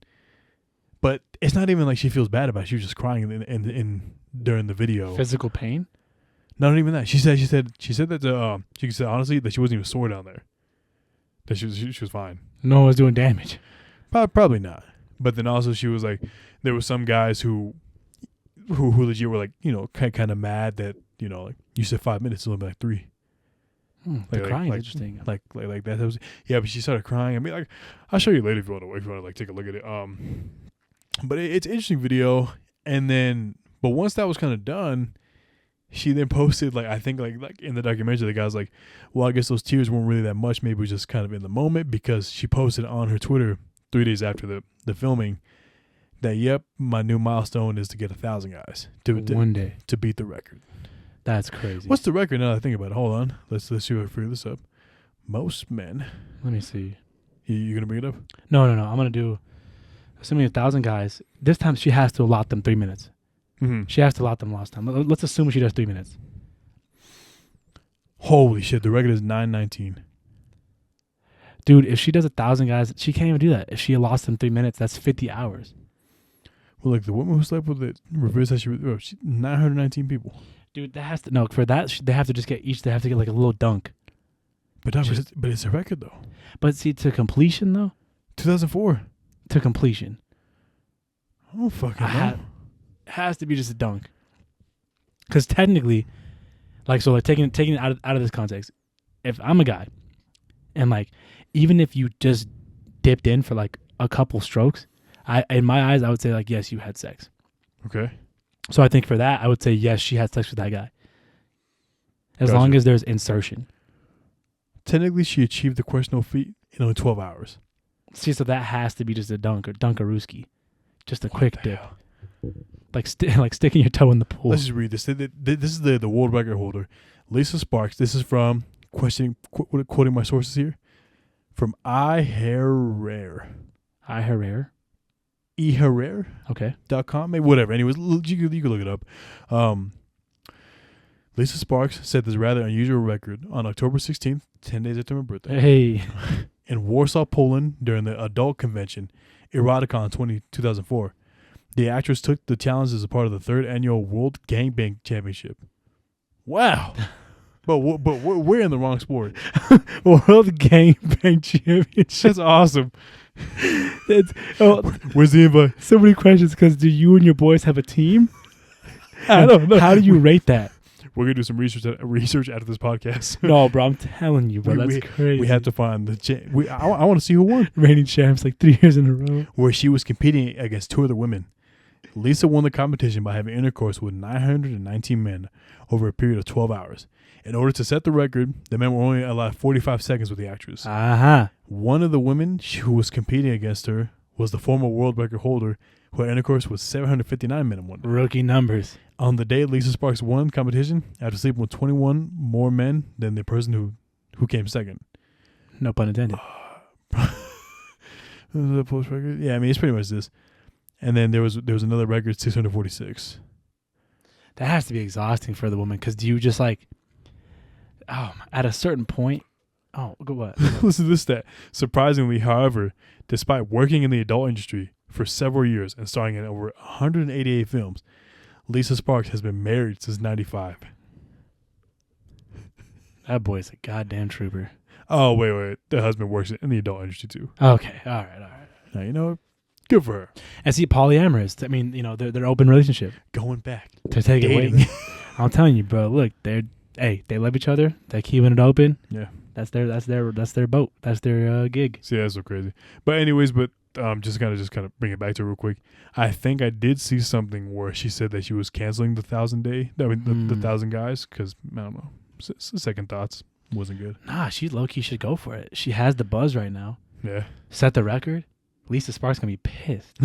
but it's not even like she feels bad about it. She was just crying in during the video. Physical pain? Not even that. She said that she said honestly that she wasn't even sore down there. That she was fine. No one was doing damage. Probably not. But then also she was like, there were some guys who legit were like, you know, kind of mad that, you know, like you said 5 minutes, it's only been like 3. The crying is interesting. Like that. Was, yeah, but she started crying. I mean, like, I'll show you later if you want to like take a look at it. But it's an interesting video. And then, but once that was kind of done, she then posted, like, I think like in the documentary, the guy's like, well, I guess those tears weren't really that much. Maybe it was just kind of in the moment, because she posted on her Twitter 3 days after the filming that, yep, my new milestone is to get 1,000 guys one day to beat the record. That's crazy. What's the record now that I think about it? Hold on. Let's see if I figure this up. Most men. Let me see. You going to bring it up? No. I'm going to do, assuming 1,000 guys. This time she has to allot them 3 minutes. Mm-hmm. She has to allot them last time. Let's assume she does 3 minutes. Holy shit. The record is 9:19. Dude, if she does 1,000 guys, she can't even do that. If she allots them 3 minutes, that's 50 hours. Well, like the woman who slept with it, reverse that she 919 people. Dude, that has to, no, for that, they have to just get they have to get like a little dunk. But it's a record, though. But see, to completion, though? 2004. To completion. I don't fucking know. It has to be just a dunk. Because technically, like, so like taking it out of this context, if I'm a guy, and like, even if you just dipped in for like a couple strokes, in my eyes, I would say like, yes, you had sex. Okay. So I think for that, I would say yes, she had sex with that guy. As long as there's insertion. Technically, she achieved the questionable feat in only 12 hours. See, so that has to be just a dunk or dunkarooski. Just a quick dip. Hell? Like sticking your toe in the pool. Let's just read this. This is the world record holder, Lisa Sparks. This is from quoting my sources here, from iHerrera. iHerrera? eHerrera? Okay. .com, maybe, whatever. Anyways, you can look it up. Lisa Sparks set this rather unusual record on October 16th, 10 days after my birthday. Hey. In Warsaw, Poland, during the adult convention, Eroticon 2004. The actress took the challenge as a part of the 3rd annual World Gangbang Championship. Wow. But we're in the wrong sport. World Gangbang Championship. That's awesome. Where's the invite? So many questions, because do you and your boys have a team? I don't know. How do you rate that? We're going to do some research after this podcast. No, bro, I'm telling you, bro. That's crazy. We have to find the I want to see who won. Reigning champs like 3 years in a row. Where she was competing against 2 other women. Lisa won the competition by having intercourse with 919 men over a period of 12 hours. In order to set the record, the men were only allowed 45 seconds with the actress. Uh-huh. One of the women who was competing against her was the former world record holder, who had intercourse with 759 men in one day. Rookie numbers. On the day Lisa Sparks won competition, after sleeping with 21 more men than the person who came second. No pun intended. The post record? Yeah, I mean, it's pretty much this. And then there was another record, 646. That has to be exhausting for the woman, because do you just like, at a certain point, Oh, go what? Listen to this stat. Surprisingly, however, despite working in the adult industry for several years and starring in over 188 films, Lisa Sparks has been married since 95. That boy's a goddamn trooper. Oh, wait. The husband works in the adult industry too. Okay. All right. Now, you know, good for her. And see, polyamorous. I mean, you know, they're open relationship. Going back. To take it away. I'm telling you, bro. Look, they love each other. They're keeping it open. Yeah. That's their boat. That's their gig. See, that's so crazy. But anyways, just kind of bring it back to her real quick. I think I did see something where she said that she was canceling the 1,000 guys because I don't know. Second thoughts wasn't good. Nah, she low-key should go for it. She has the buzz right now. Yeah. Set the record. Lisa Sparks gonna be pissed.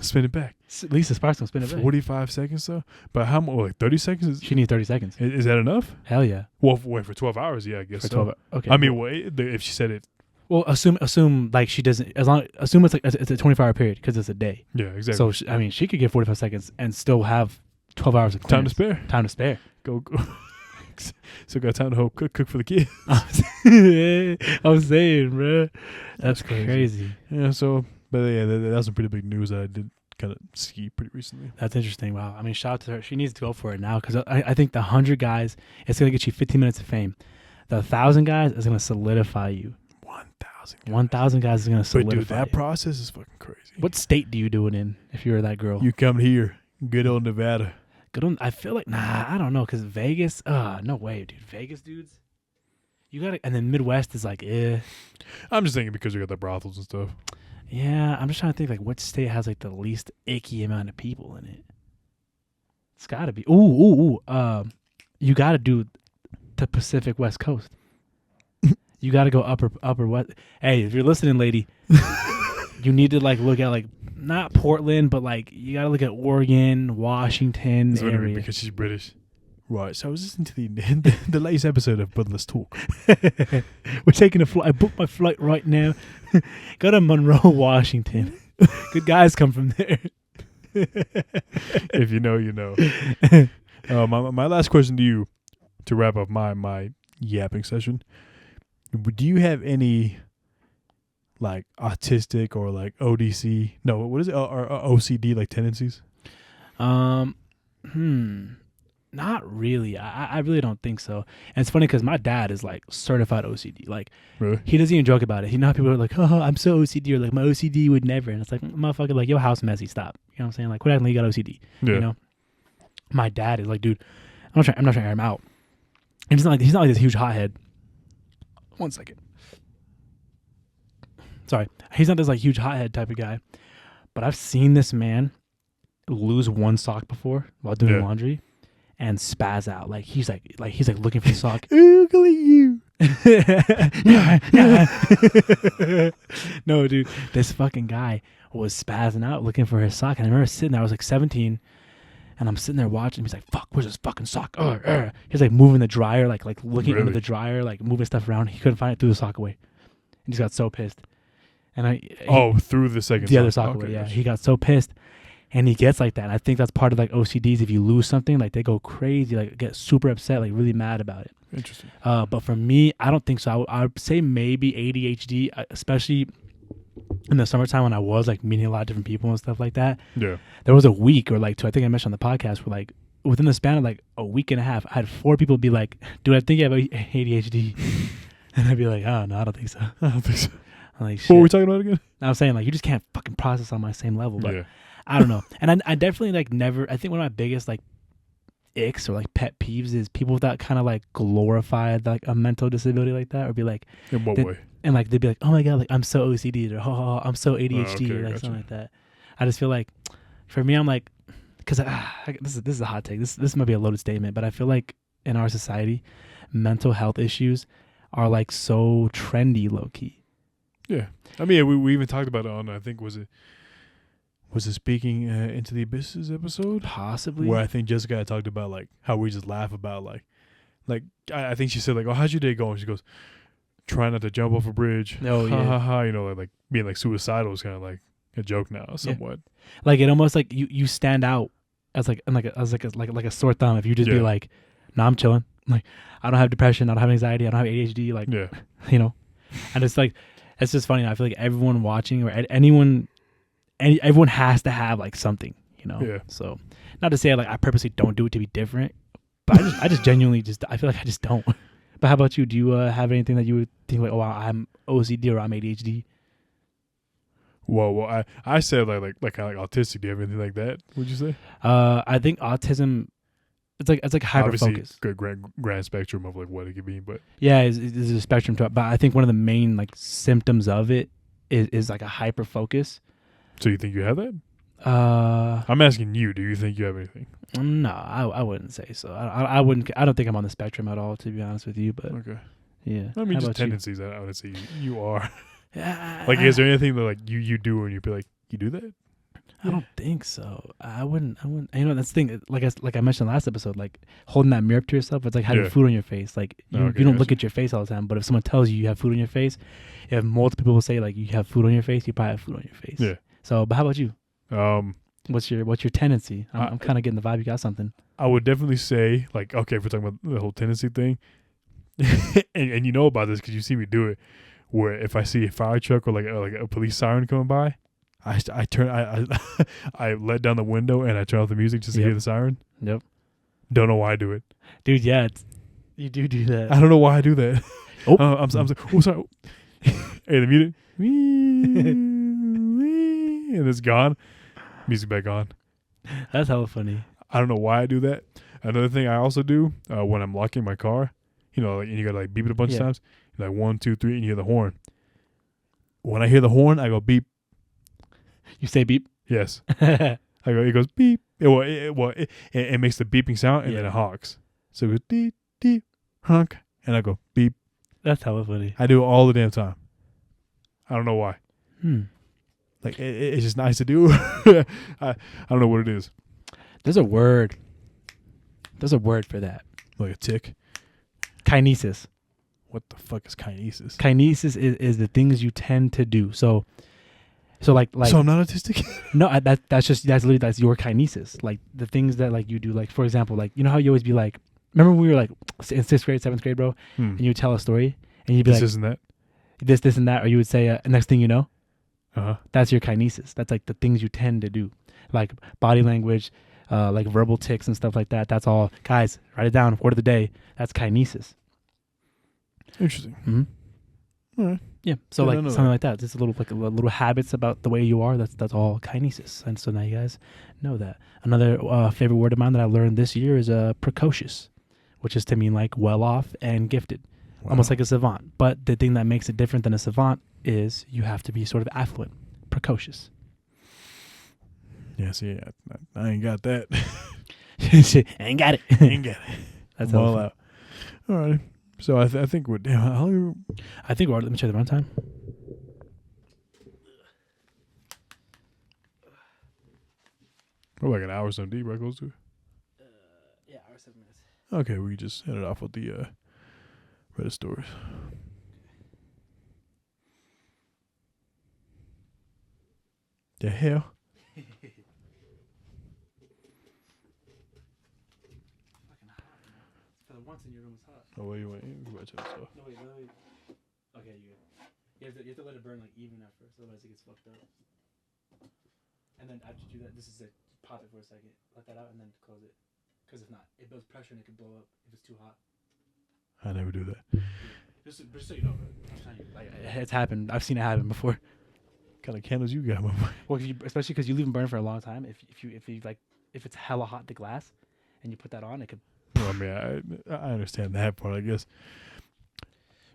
Spin it back. Lisa Sparks gonna spin it back. 45 seconds though? But how much? Like 30 seconds? She needs 30 seconds. Is that enough? Hell yeah. Well, wait, for 12 hours, yeah, I guess For so. 12 okay. I mean, if she said it. Well, assume like she doesn't. Assume it's a 24-hour period because it's a day. Yeah, exactly. So she could get 45 seconds and still have 12 hours of time to spare. Time to spare. Go. So got time to help cook for the kids. I'm saying, bro, that's crazy. Yeah. So, but yeah, that's some pretty big news that I did kind of see pretty recently. That's interesting. Wow. I mean, shout out to her. She needs to go for it now because I think the 100 guys, it's gonna get you 15 minutes of fame. The 1,000 guys is gonna solidify you. 1,000. 1,000 guys is gonna solidify. But dude, that process is fucking crazy. What state do you do it in if you were that girl? You come here, good old Nevada. I feel like I don't know because Vegas. No way, dude. Vegas dudes. You gotta, and then Midwest is like, I'm just thinking because you got the brothels and stuff. Yeah, I'm just trying to think like what state has like the least icky amount of people in it. It's gotta be. Ooh. You gotta do the Pacific West Coast. You gotta go upper west. Hey, if you're listening, lady, you need to like look at like not Portland, but like you gotta look at Oregon, Washington area because she's British. Right. So I was listening to the latest episode of But Let's Talk. We're taking a flight. I booked my flight right now. Go to Monroe, Washington. Good guys come from there. If you know, you know. My last question to you, to wrap up my yapping session. Do you have any like autistic or like ODC? No, what is it? Or OCD like tendencies? Not really. I really don't think so. And it's funny because my dad is like certified OCD. Like, really? He doesn't even joke about it. You know how people are like, "Oh, I'm so OCD," or like, "My OCD would never." And it's like, motherfucker, like your house messy. Stop. You know what I'm saying? Like, quit acting like you got OCD. Yeah. You know. My dad is like, dude, I'm not trying to air him out. And he's not like this huge hothead. 1 second. Sorry, he's not this like huge hothead type of guy. But I've seen this man lose one sock before while doing laundry. And spaz out like he's looking for the sock. Look at you. No, dude, this fucking guy was spazzing out looking for his sock. And I remember sitting there. I was like 17, and I'm sitting there watching. He's like, "Fuck, where's his fucking sock?" He's like moving the dryer, like looking under the dryer, like moving stuff around. He couldn't find it. Threw the sock away. And he got so pissed. And threw the other sock away. Yeah, he got so pissed. And he gets like that. And I think that's part of like OCDs. If you lose something, like they go crazy, like get super upset, like really mad about it. Interesting. But for me, I don't think so. I would say maybe ADHD, especially in the summertime when I was like meeting a lot of different people and stuff like that. Yeah. There was a week or like two, I think I mentioned on the podcast, where like within the span of like a week and a half, I had 4 people be like, "Dude, I think you have ADHD." And I'd be like, "Oh, no, I don't think so." I don't think so. I'm like, shit. What were we talking about again? I'm saying like you just can't fucking process on my same level. But I don't know. And I definitely like never, I think one of my biggest like icks or like pet peeves is people that kind of like glorified like a mental disability like that, or be like, in what way? And like they'd be like, "Oh my God, like I'm so OCD," or "Oh, I'm so ADHD," or like something like that. I just feel like for me, I'm like, because this is a hot take. This might be a loaded statement, but I feel like in our society, mental health issues are like so trendy, low key. Yeah. I mean, we even talked about it on, I think, was it Speaking Into the Abysses episode? Possibly. Where I think Jessica had talked about like how we just laugh about like I think she said like, "Oh, how's your day going?" She goes, "Try not to jump off a bridge." Oh, yeah. Ha ha ha. You know, like being like suicidal is kind of like a joke now, somewhat. Yeah. Like it almost like you stand out as like a sore thumb if you just be like, "Nah, I'm chilling. Like, I don't have depression. I don't have anxiety. I don't have ADHD. Like, Yeah. you know, and it's like, it's just funny. I feel like everyone watching or everyone has to have like something, you know? Yeah. So not to say like I purposely don't do it to be different, but I just genuinely I feel like I just don't. But how about you? Do you have anything that you would think like, oh, wow, I'm OCD or I'm ADHD? Well, I said like kind of like autistic. Do you have anything like that? Would you say? I think autism, it's like hyper focus. Obviously, grand spectrum of like what it could be, but Yeah, it's a spectrum to it. But I think one of the main like symptoms of it is like a hyper focus. So you think you have that? Uh, I'm asking you. Do you think you have anything? No, I wouldn't say so. I wouldn't. I don't think I'm on the spectrum at all, to be honest with you. But Okay. yeah, I mean, How just about tendencies. I would say you are. Yeah, Like, is there anything that like you do and you be like, you do that? I don't think so. I wouldn't. You know, that's the thing. Like I mentioned last episode, like holding that mirror up to yourself. It's like having Yeah. food on your face. Like you Okay, don't gotcha. look at your face all the time. But if someone tells you have food on your face, if multiple people say like you have food on your face, you probably have food on your face. Yeah. So, but how about you? What's What's your tendency? I'm kind of getting the vibe you got something. I would definitely say like, okay, if we're talking about the whole tendency thing, and you know about this because you see me do it, where if I see a fire truck or like a police siren coming by, I let down the window and I turn off the music just to hear the siren. Yep. Don't know why I do it, Dude. Yeah, you do that. I don't know why I do that. Oh. I'm sorry. Hey, the music, and it's gone. Music back on. That's hella funny. I don't know why I do that. Another thing I also do when I'm locking my car, you know, like, and you gotta like beep it a bunch of times. Like 1, 2, 3, and you hear the horn. When I hear the horn, I go beep. You say beep? Yes. I go. It goes beep. It makes the beeping sound and then it honks. So it goes deep, deep, honk, and I go beep. That's hella funny. I do it all the damn time. I don't know why. Like it's just nice to do. I don't know what it is. There's a word for that. Like a tick. Kinesis. What the fuck is kinesis? Kinesis is the things you tend to do. So like So I'm not autistic? no, that's literally your kinesis. Like the things that like you do. Like for example, like you know how you always be like, remember when we were like in 6th grade, 7th grade, bro, and you would tell a story and you'd be this like, isn't that. This and that, or you would say next thing you know. Uh-huh. That's your kinesis. That's like the things you tend to do, like body language, like verbal tics and stuff like that. That's all, guys. Write it down. Word of the day. That's kinesis. Interesting. Mm-hmm. All right. Yeah. So Yeah, like I know something that. like that. Just a little habits about the way you are. That's all kinesis. And so now you guys know that. Another favorite word of mine that I learned this year is precocious, which is to mean like well off and gifted. Wow. Almost like a savant. But the thing that makes it different than a savant is you have to be sort of affluent, precocious. Yeah, see, I ain't got that. I ain't got it. Ain't got it. That's I'm all all. out. All right. So I think we're damn. I think we're. Let me check the runtime. We're like an hour some deep, right? Close to. Yeah, hour 7 minutes. Okay, we just ended off with the Reddit stories. The hell? Fucking hot, man. For the once in your room is hot. Oh, wait, you went. You go back to that stuff. No, wait, literally. Okay, you have to let it burn like even at first, otherwise it gets fucked up. And then after you do that, this is it. Pop it for a second, let that out, and then close it. Because if not, it builds pressure and it could blow up if it's too hot. I never do that. Just so you know, like it's happened. I've seen it happen before. What kind of candles you got, my boy? Well, especially because you leave them burn for a long time. If it's hella hot, the glass, and you put that on, it could. Well, I mean, I understand that part, I guess.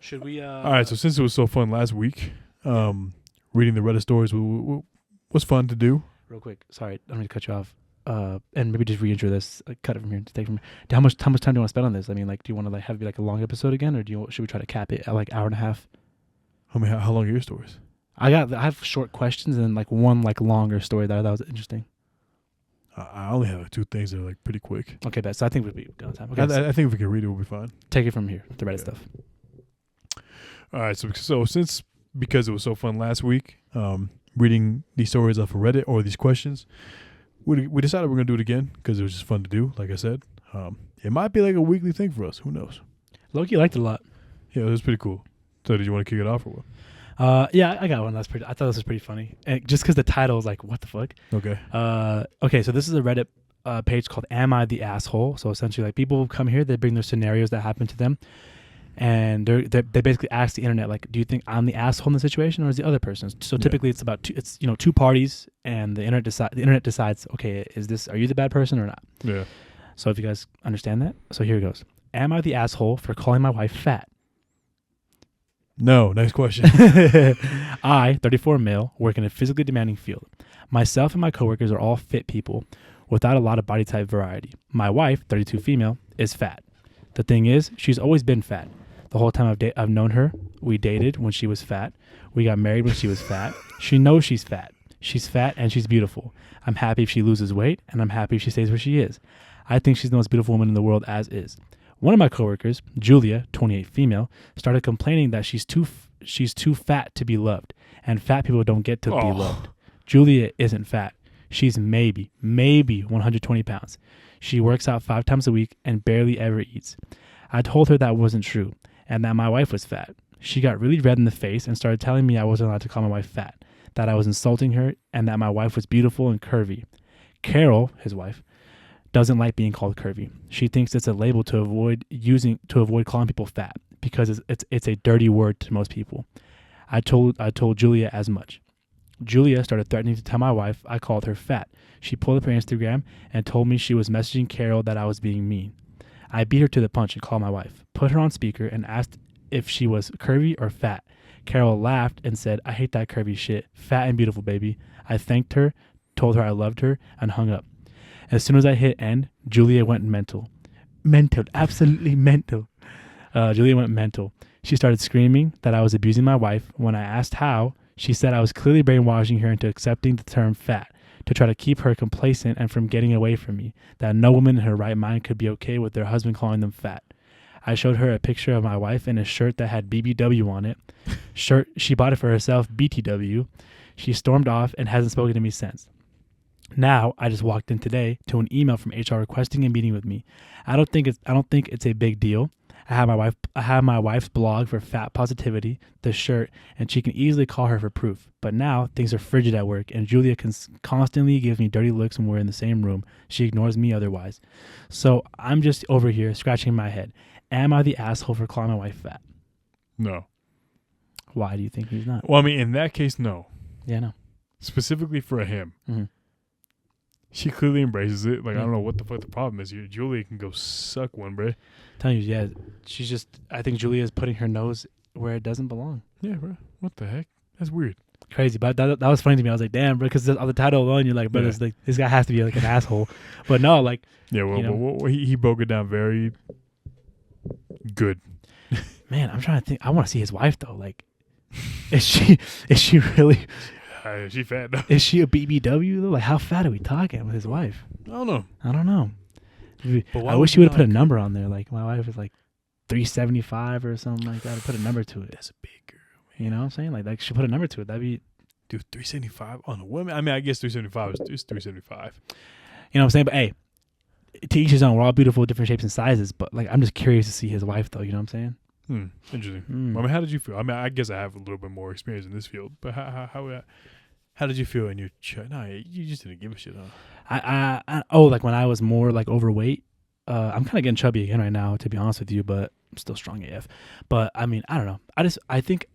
Should we? All right. So since it was so fun last week, reading the Reddit stories was fun to do. Real quick, sorry, I'm gonna cut you off. And maybe just re-intro this, cut it from here, to take from here. How much time do you want to spend on this? I mean, like, do you want to like have it be like a long episode again, or should we try to cap it at like hour and a half? I mean, how long are your stories? I have short questions and then like one like longer story that I thought was interesting. I only have 2 things that are like pretty quick. Okay, bet. So I think we'll be good on time. Okay, I think if we can read it, we'll be fine. take it from here. The Reddit stuff. All right. So because it was so fun last week, reading these stories off of Reddit or these questions, we decided we're gonna do it again because it was just fun to do. Like I said, It might be like a weekly thing for us. Who knows? Loki liked it a lot. Yeah, it was pretty cool. So did you want to kick it off or what? Yeah, I got one. I thought this was pretty funny. And just because the title is like, what the fuck? Okay. Okay, so this is a Reddit page called Am I the Asshole? So essentially, like, people come here, they bring their scenarios that happen to them. And they basically ask the internet, like, do you think I'm the asshole in the situation or is the other person? So typically it's about two parties, and the internet decides, okay, are you the bad person or not? Yeah. So if you guys understand that, so here it goes. Am I the asshole for calling my wife fat? No. Next question. I, 34 male, work in a physically demanding field. Myself and my coworkers are all fit people without a lot of body type variety. My wife, 32 female, is fat. The thing is, she's always been fat. The whole time I've known her, we dated when she was fat. We got married when she was fat. She knows she's fat. She's fat and she's beautiful. I'm happy if she loses weight, and I'm happy if she stays where she is. I think she's the most beautiful woman in the world as is. One of my coworkers, Julia, 28 female, started complaining that she's too fat to be loved, and fat people don't get to be loved. Julia isn't fat. She's maybe 120 pounds. She works out 5 times a week and barely ever eats. I told her that wasn't true, and that my wife was fat. She got really red in the face and started telling me I wasn't allowed to call my wife fat, that I was insulting her, and that my wife was beautiful and curvy. Carol, his wife, doesn't like being called curvy. She thinks it's a label to avoid calling people fat because it's a dirty word to most people. I told Julia as much. Julia started threatening to tell my wife I called her fat. She pulled up her Instagram and told me she was messaging Carol that I was being mean. I beat her to the punch and called my wife, put her on speaker, and asked if she was curvy or fat. Carol laughed and said, I hate that curvy shit. Fat and beautiful, baby. I thanked her, told her I loved her, and hung up. As soon as I hit end, Julia went mental. Mental. Absolutely mental. Julia went mental. She started screaming that I was abusing my wife. When I asked how, she said I was clearly brainwashing her into accepting the term fat to try to keep her complacent and from getting away from me, that no woman in her right mind could be okay with their husband calling them fat. I showed her a picture of my wife in a shirt that had BBW on it. Shirt, she bought it for herself, BTW. She stormed off and hasn't spoken to me since. Now, I just walked in today to an email from HR requesting a meeting with me. I don't think it's a big deal. I have my wife's blog for fat positivity, the shirt, and she can easily call her for proof. But now things are frigid at work, and Julia constantly gives me dirty looks when we're in the same room. She ignores me otherwise. So I'm just over here scratching my head. Am I the asshole for calling my wife fat? No. Why do you think he's not? Well, I mean, in that case, no. Yeah, no. Specifically for him. Mm-hmm. She clearly embraces it. Like, I don't know what the fuck the problem is here. Julia can go suck one, bro. Telling you, yeah. She's just, I think Julia is putting her nose where it doesn't belong. Yeah, bro. What the heck? That's weird. Crazy, but that was funny to me. I was like, damn, bro, because on the title alone, you're like, bro, it's like, this guy has to be like an asshole. But no, like. Yeah, well, he broke it down very good. Man, I'm trying to think. I want to see his wife, though. Like, is she really. Is she fat though? Is she a BBW though? Like, how fat are we talking with his wife? I don't know. I wish he would have put a number on there. Like, my wife is like 375 or something like that. Or put a number to it. That's a big girl. Man. You know what I'm saying? Like she put a number to it. That'd be. Dude, 375 on a woman. I mean, I guess 375 is 375. You know what I'm saying? But hey, to each his own. We're all beautiful, different shapes and sizes. But like, I'm just curious to see his wife though. You know what I'm saying? Interesting. I mean, how did you feel? I mean, I guess I have a little bit more experience in this field, but how did you feel in your no, you just didn't give a shit, huh? Like when I was more like overweight. I'm kind of getting chubby again right now, to be honest with you, but I'm still strong AF. But I mean, I don't know. I think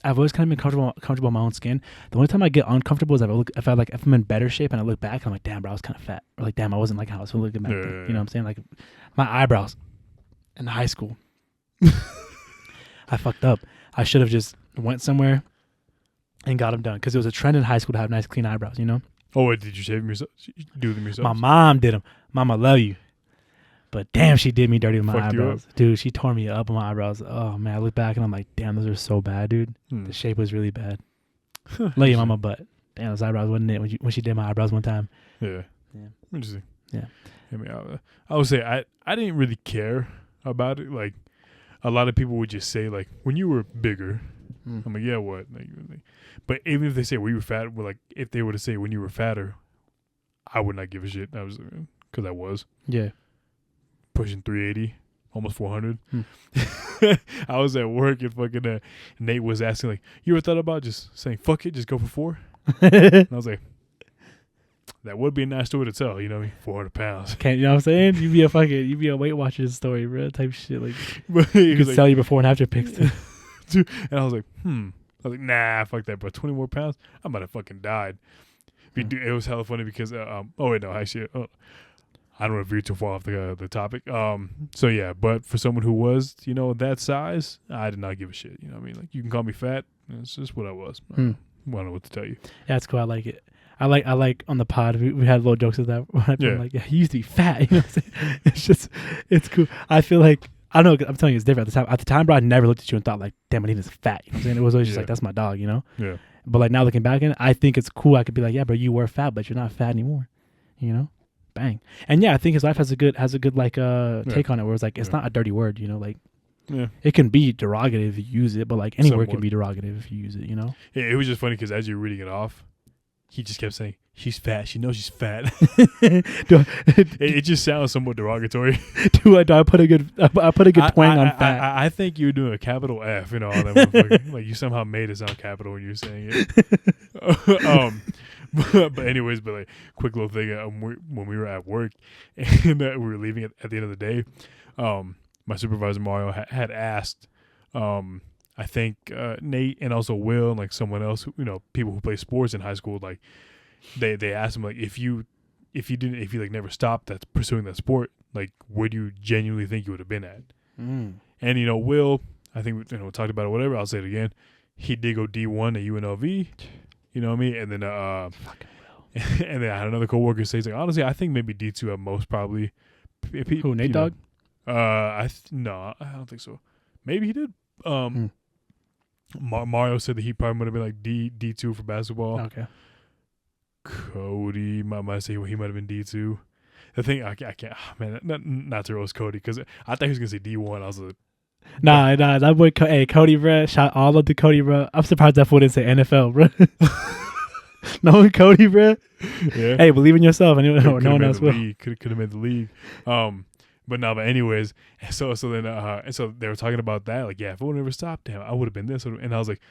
I've always kind of been comfortable in my own skin. The only time I get uncomfortable is if I'm in better shape and I look back, I'm like, damn, bro, I was kind of fat, or like, damn, I wasn't like how I was looking back then. You know what I'm saying? Like my eyebrows in high school. I fucked up. I should have just went somewhere and got them done, because it was a trend in high school to have nice, clean eyebrows, you know? Oh, wait, did you shave them yourself? Do them yourself? My mom did them. Mom, I love you. But damn, she did me dirty with my eyebrows. Dude, she tore me up on my eyebrows. Oh, man, I look back and I'm like, damn, those are so bad, dude. The shape was really bad. Love you, mama, but damn, those eyebrows wasn't it when she did my eyebrows one time. Yeah. Interesting. Yeah. I mean, I would say I didn't really care about it. Like, a lot of people would just say, like, when you were bigger, I'm like, yeah, what? Like, but even if they say, well, you were fat, well, like, if they were to say when you were fatter, I would not give a shit. I was, because I was. Yeah. pushing 380, almost 400. I was at work and fucking Nate was asking like, you ever thought about just saying fuck it, just go for 4? And I was like, that would be a nice story to tell, you know, 400 pounds. Can't, you know what I'm saying? You be a Weight Watchers story, bro, type shit. Like, But you could sell you before and after pics too. And I was like, I was like, nah, fuck that, bro. 20 more pounds, I might have fucking died. It was hella funny because, oh wait, no, actually, I don't want to veer too far off the topic. So yeah, but for someone who was, you know, that size, I did not give a shit. You know what I mean? Like, you can call me fat. It's just what I was. I don't know what to tell you. Yeah, that's cool. I like it. I like on the pod, we had little jokes of that. I'm like, yeah, he used to be fat. You know what I'm saying? It's cool. I feel like, I don't know, I'm telling you, it's different. At the time, bro, I never looked at you and thought like, damn, I need this fat. You know what I'm saying? It was always just like, that's my dog, you know? Yeah. But like now looking back in it, I think it's cool. I could be like, yeah, bro, you were fat, but you're not fat anymore. You know? Bang. And yeah, I think his life has a good like take on it, where it's like, it's not a dirty word, you know, like, it can be derogative if you use it, but like any word can be derogative if you use it, you know? Yeah, it was just funny because as you're reading it off, he just kept saying, she's fat. She knows she's fat. It just sounds somewhat derogatory. Do I put a good twang on fat? I think you're doing a capital F, you know, all that motherfucker. Like, you somehow made it sound capital when you're saying it. But anyways, like, quick little thing. When we were at work and we were leaving at the end of the day, my supervisor Mario had asked, I think Nate and also Will and like someone else, you know, people who play sports in high school, like they asked him like, if you like never stopped pursuing that sport, like where do you genuinely think you would have been at? And you know, Will, I think we talked about it, whatever. I'll say it again. He did go D1 at UNLV. You know what I mean? And then fucking Will. And then I had another coworker say, like, honestly, I think maybe D2 at most probably. Who, Nate Dogg? No, I don't think so. Maybe he did. Mario said that he probably would have been like D2 for basketball. Okay. Cody might say he might have been D2. The thing I can't, man, not to roast Cody because I thought he was gonna say D1. I was like, nah, that boy, hey Cody, bro, shout all up to Cody, bro. I'm surprised that fool didn't say NFL, bro. No, Cody, bro. Yeah. Hey, believe in yourself. No one else will. Could have made the league. But anyways, so they were talking about that. Like, yeah, if I would never stopped, damn, I would have been this. And I was like,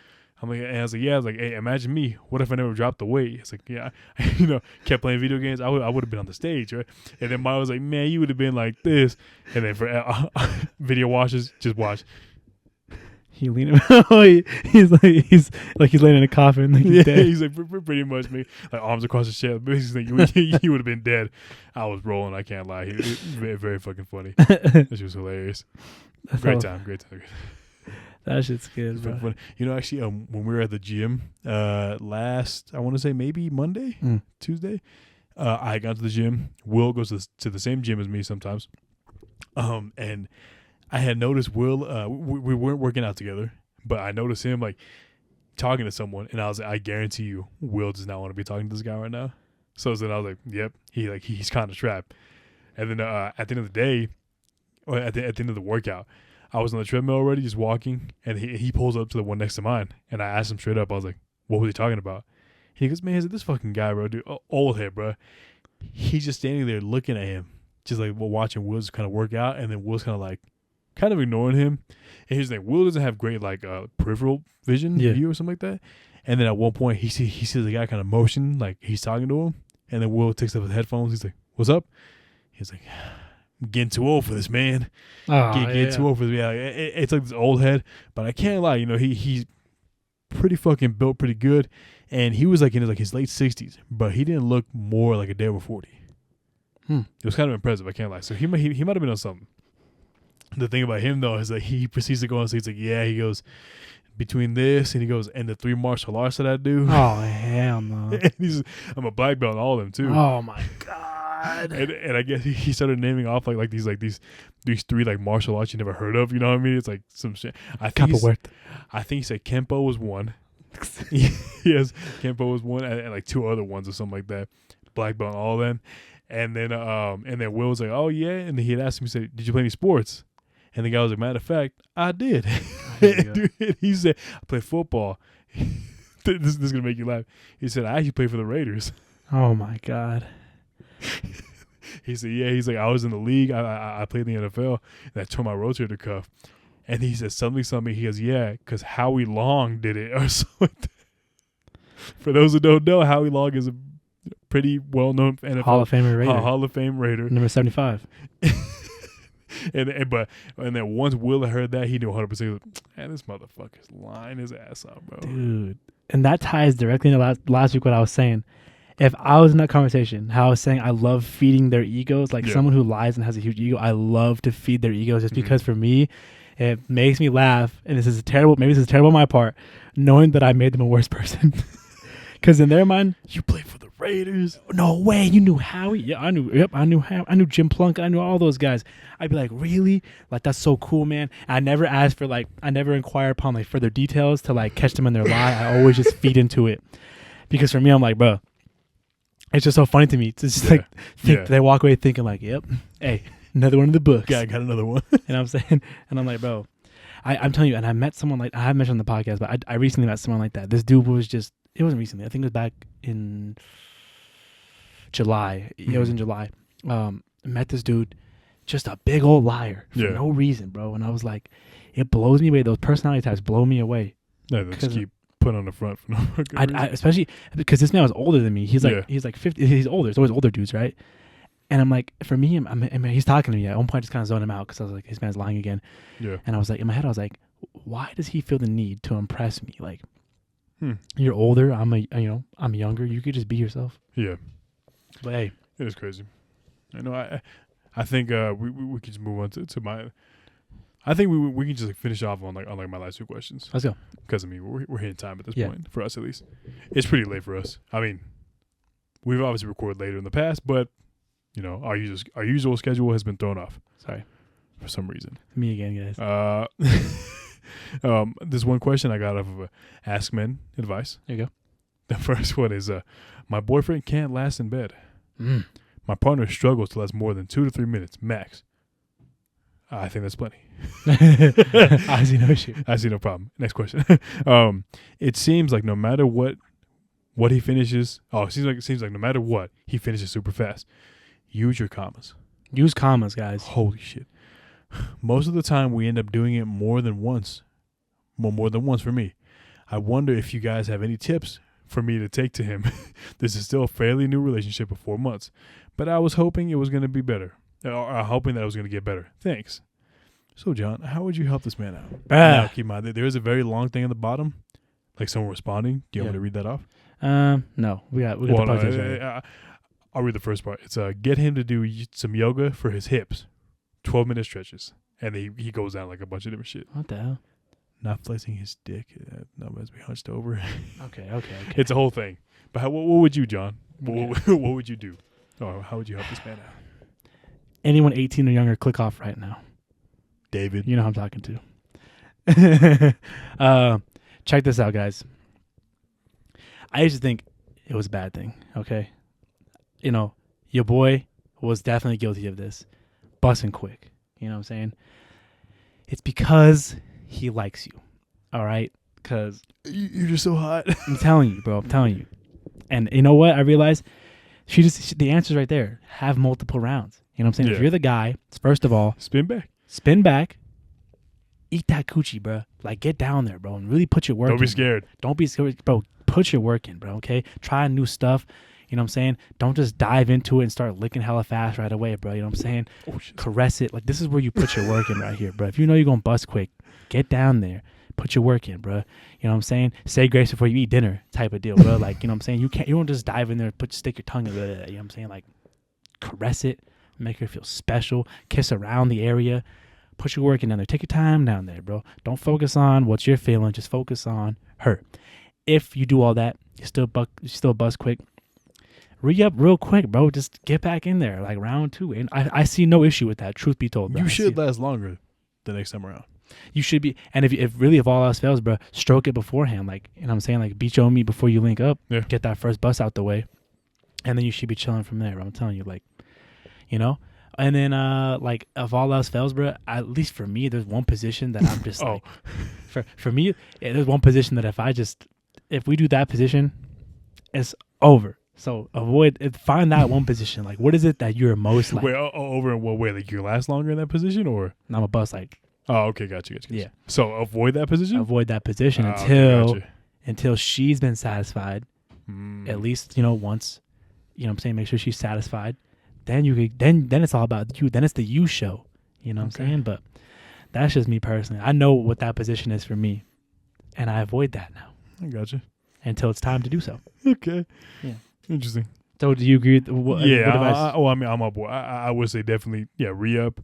hey, imagine me. What if I never dropped the weight? It's like, yeah, kept playing video games. I would have been on the stage, right? And then Mario was like, man, you would have been like this. And then for video watchers, just watch. He leaning. he's laying in a coffin. Like he's dead. He's like pretty much me, like arms across his chest. Basically, you would have been dead. I was rolling. I can't lie. It was very, very fucking funny. That shit was hilarious. Great time. That shit's good, bro. Funny. You know, actually, when we were at the gym last, I want to say maybe Monday, Tuesday, I got to the gym. Will goes to the same gym as me sometimes, and I had noticed Will. We weren't working out together, but I noticed him like talking to someone, and I was like, I guarantee you, Will does not want to be talking to this guy right now. So then I was like, yep, he's kind of trapped. And then at the end of the day, or at the end of the workout, I was on the treadmill already, just walking, and he pulls up to the one next to mine, and I asked him straight up, I was like, what was he talking about? He goes, man, is it this fucking guy, bro, dude, old head, bro. He's just standing there looking at him, just like watching Will just kind of work out, and then Will's kind of ignoring him. And he's like, Will doesn't have great peripheral vision view or something like that. And then at one point he sees the guy kind of motion like he's talking to him, and then Will takes off his headphones. He's like, what's up? He's like, I'm getting too old for this, man. Getting too old for this. Yeah, it's like this old head, but I can't lie. He's pretty fucking built pretty good, and he was like in his late 60s, but he didn't look more like a day over 40. It was kind of impressive. I can't lie. So he might have been on something. The thing about him, though, is that he proceeds to go on. So he's like, yeah, he goes, between this, and he goes, and the 3 martial arts that I do. Oh, hell no. And I'm a black belt in all of them, too. Oh, my God. And I guess he started naming off like these 3 like martial arts you never heard of. You know what I mean? It's like some shit. I think he said Kempo was one. Yes, Kempo was one, and like 2 other ones or something like that. Black belt in all of them. And then Will was like, oh, yeah. And he had asked me, he said, did you play any sports? And the guy was like, matter of fact, I did. Dude, he said, I play football. This is going to make you laugh. He said, I actually play for the Raiders. Oh, my God. He said, yeah. He's like, I was in the league. I played in the NFL, and I tore my rotator cuff. And he said something. He goes, yeah, because Howie Long did it or something. For those who don't know, Howie Long is a pretty well-known NFL Hall of Fame Raider. Hall of Fame Raider. Number 75. and then once Willa heard that, he knew 100%. He was like, man, this motherfucker's lying his ass off, bro. Dude. And that ties directly into last week what I was saying. If I was in that conversation, how I was saying I love feeding their egos, like someone who lies and has a huge ego, I love to feed their egos just because for me, it makes me laugh. And this is terrible on my part, knowing that I made them a worse person. Because in their mind, you played for the Raiders. No way, you knew Howie? Yeah, I knew. Yep, I knew Howie. I knew Jim Plunkett. I knew all those guys. I'd be like, really? Like, that's so cool, man. I never asked for I never inquire upon further details to catch them in their lie. I always just feed into it, because for me, I'm like, bro, it's just so funny to me. It's just they walk away thinking yep, hey, another one in the books. Yeah, I got another one. And I'm saying, and I'm like, bro, I'm telling you, and I met someone I have mentioned on the podcast, but I recently met someone like that. This dude was just. It wasn't recently. I think it was back in July. It was in July. Met this dude, just a big old liar for no reason, bro. And I was like, it blows me away. Those personality types blow me away. Yeah, they just keep putting on the front for no good reason. Especially because this man was older than me. He's like 50. He's older. There's always older dudes, right? And I'm like, for me, he's talking to me. At one point, I just kind of zoned him out because I was like, this man's lying again. Yeah. And I was like, in my head, I was like, why does he feel the need to impress me? Like, you're older. I'm younger. You could just be yourself. Yeah. But hey, it is crazy. I know. I think we could just move on to my. I think we can just finish off on my last two questions. Let's go. Because we're hitting time at this point, for us at least. It's pretty late for us. I mean, we've obviously recorded later in the past, but our usual schedule has been thrown off. Sorry, for some reason. Me again, guys. This one question I got off of Ask Men advice. There you go. The first one is, my boyfriend can't last in bed. My partner struggles to last more than 2 to 3 minutes max. I think that's plenty. I see no issue. I see no problem. Next question. It seems like no matter what he finishes. Oh, it seems like no matter what he finishes super fast. Use your commas. Use commas, guys. Holy shit. Most of the time, we end up doing it more than once. More than once for me. I wonder if you guys have any tips for me to take to him. This is still a fairly new relationship of 4 months, but I was hoping it was going to be better. Or hoping that it was going to get better. Thanks. So, John, how would you help this man out? Now, keep in mind, there is a very long thing at the bottom, like someone responding. Do you want me to read that off? No. We got the podcast right. I'll read the first part. It's get him to do some yoga for his hips. 12-minute stretches. And he goes down a bunch of different shit. What the hell? Not flexing his dick. No, must be hunched over. Okay. It's a whole thing. But what would you, John? What would you do? Or how would you help this man out? Anyone 18 or younger, click off right now. David. You know who I'm talking to. Check this out, guys. I used to think it was a bad thing, okay? Your boy was definitely guilty of this. Busting quick. You know what I'm saying? It's because he likes you. All right? Because you're just so hot. I'm telling you, bro. I'm telling you. And you know what? I realized the answer's right there. Have multiple rounds. You know what I'm saying? Yeah. If you're the guy, first of all, spin back. Eat that coochie, bro. Get down there, bro, and really put your work in. Don't be scared. Don't be scared, bro. Put your work in, bro, okay? Try new stuff. You know what I'm saying? Don't just dive into it and start licking hella fast right away, bro. You know what I'm saying? Oh, caress it. This is where you put your work in right here, bro. If you know you're going to bust quick, get down there. Put your work in, bro. You know what I'm saying? Say grace before you eat dinner type of deal, bro. You know what I'm saying? You don't just dive in there and stick your tongue in it. You know what I'm saying? Caress it. Make her feel special. Kiss around the area. Put your work in down there. Take your time down there, bro. Don't focus on what you're feeling. Just focus on her. If you do all that, you still bust quick. Re-up real quick, bro. Just get back in there, round 2. And I see no issue with that, truth be told, bro. You should last longer the next time around. You should be. And if all else fails, bro, stroke it beforehand. You know what I'm saying? Beach on me before you link up. Yeah. Get that first bust out the way. And then you should be chilling from there, bro. I'm telling you, And then, if all else fails, bro, at least for me, there's one position that I'm just for me, there's one position that if we do that position, it's over. So find that one position. Like, what is it that you're most like? Wait, over in what way? Like you last longer in that position, or? I'm a bust like. Oh, okay, gotcha. Yeah. So avoid that position. Avoid that position until she's been satisfied, at least once. You know what I'm saying? Make sure she's satisfied. Then then it's all about you. Then it's the you show. You know what I'm saying? But that's just me personally. I know what that position is for me, and I avoid that now. I gotcha. Until it's time to do so. Okay. Yeah. Interesting. So do you agree with what advice? I'm up. I would say definitely, re-up.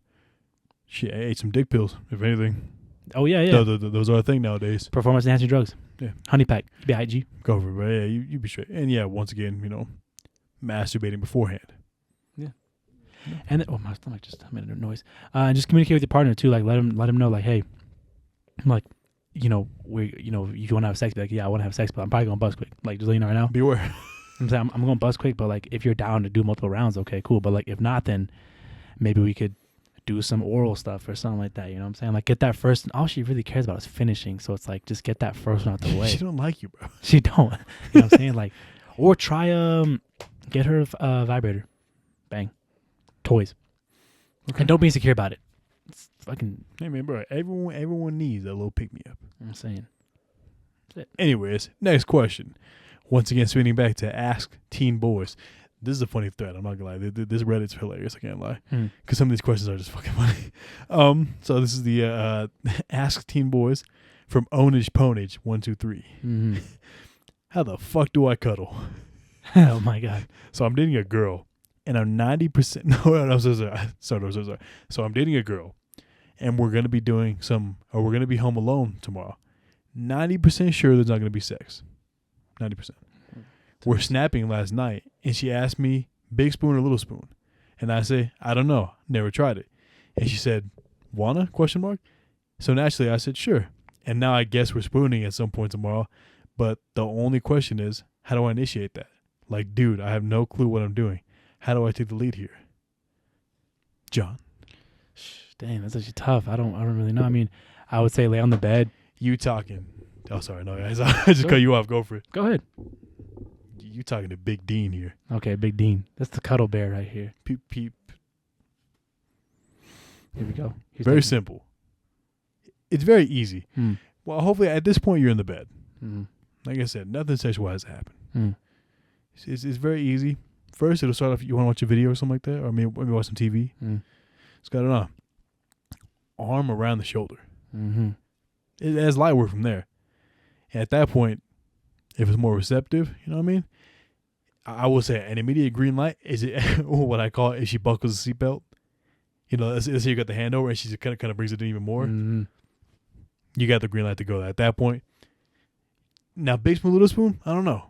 Shit, I ate some dick pills, if anything. Oh, yeah. Those are a thing nowadays. Performance enhancing drugs. Yeah. Honey pack. BIG. Go for it, bro. Yeah, you be straight. And yeah, once again, masturbating beforehand. Yeah. And my stomach just made a noise. And just communicate with your partner too. Like let him know, like, hey, like, you want to have sex, be like, yeah, I want to have sex, but I'm probably gonna bust quick. Like, just let you know right now. Beware. I'm saying I'm gonna bust quick, but like if you're down to do multiple rounds, okay, cool. But like if not, then maybe we could do some oral stuff or something like that. You know what I'm saying? Like get that first. All she really cares about is finishing. So it's like just get that first one out the way. She don't like you, bro. She don't. You know what I'm saying? Like, or try get her a vibrator. Bang. Toys. Okay. And don't be insecure about it. It's fucking. Hey man, bro. Everyone needs a little pick me up. I'm saying. Anyways, next question. Once again, swinging back to Ask Teen Boys. This is a funny thread. I'm not gonna lie. This Reddit's hilarious. I can't lie, because some of these questions are just fucking funny. So this is the Ask Teen Boys from Ownage Ponage 123. Mm-hmm. How the fuck do I cuddle? Oh my god. So I'm dating a girl, and I'm 90%. No, I'm so sorry. So I'm dating a girl, and we're gonna be we're gonna be home alone tomorrow. 90% sure there's not gonna be sex. 90%. We're snapping last night, and she asked me, big spoon or little spoon? And I say, I don't know. Never tried it. And she said, wanna? ? So naturally, I said, sure. And now I guess we're spooning at some point tomorrow. But the only question is, how do I initiate that? Like, dude, I have no clue what I'm doing. How do I take the lead here? John. Dang, that's actually tough. I don't really know. I mean, I would say lay on the bed. You talking. Oh, sorry. No, guys. I just cut you off. Go for it. Go ahead. You talking to Big Dean here. Okay, Big Dean. That's the cuddle bear right here. Peep, peep. Here we go. Very simple. It's very easy. Well, hopefully at this point you're in the bed. Like I said, nothing sexual has happened. It's very easy. First, it'll start off, you want to watch a video or something like that, or maybe watch some TV. It's got an arm around the shoulder. It has light work from there. And at that point, if it's more receptive, you know what I mean? I will say an immediate green light is it what I call it, if she buckles the seatbelt. Let's say you got the hand over and she kind of brings it in even more. You got the green light to go at that point. Now, big spoon, little spoon, I don't know.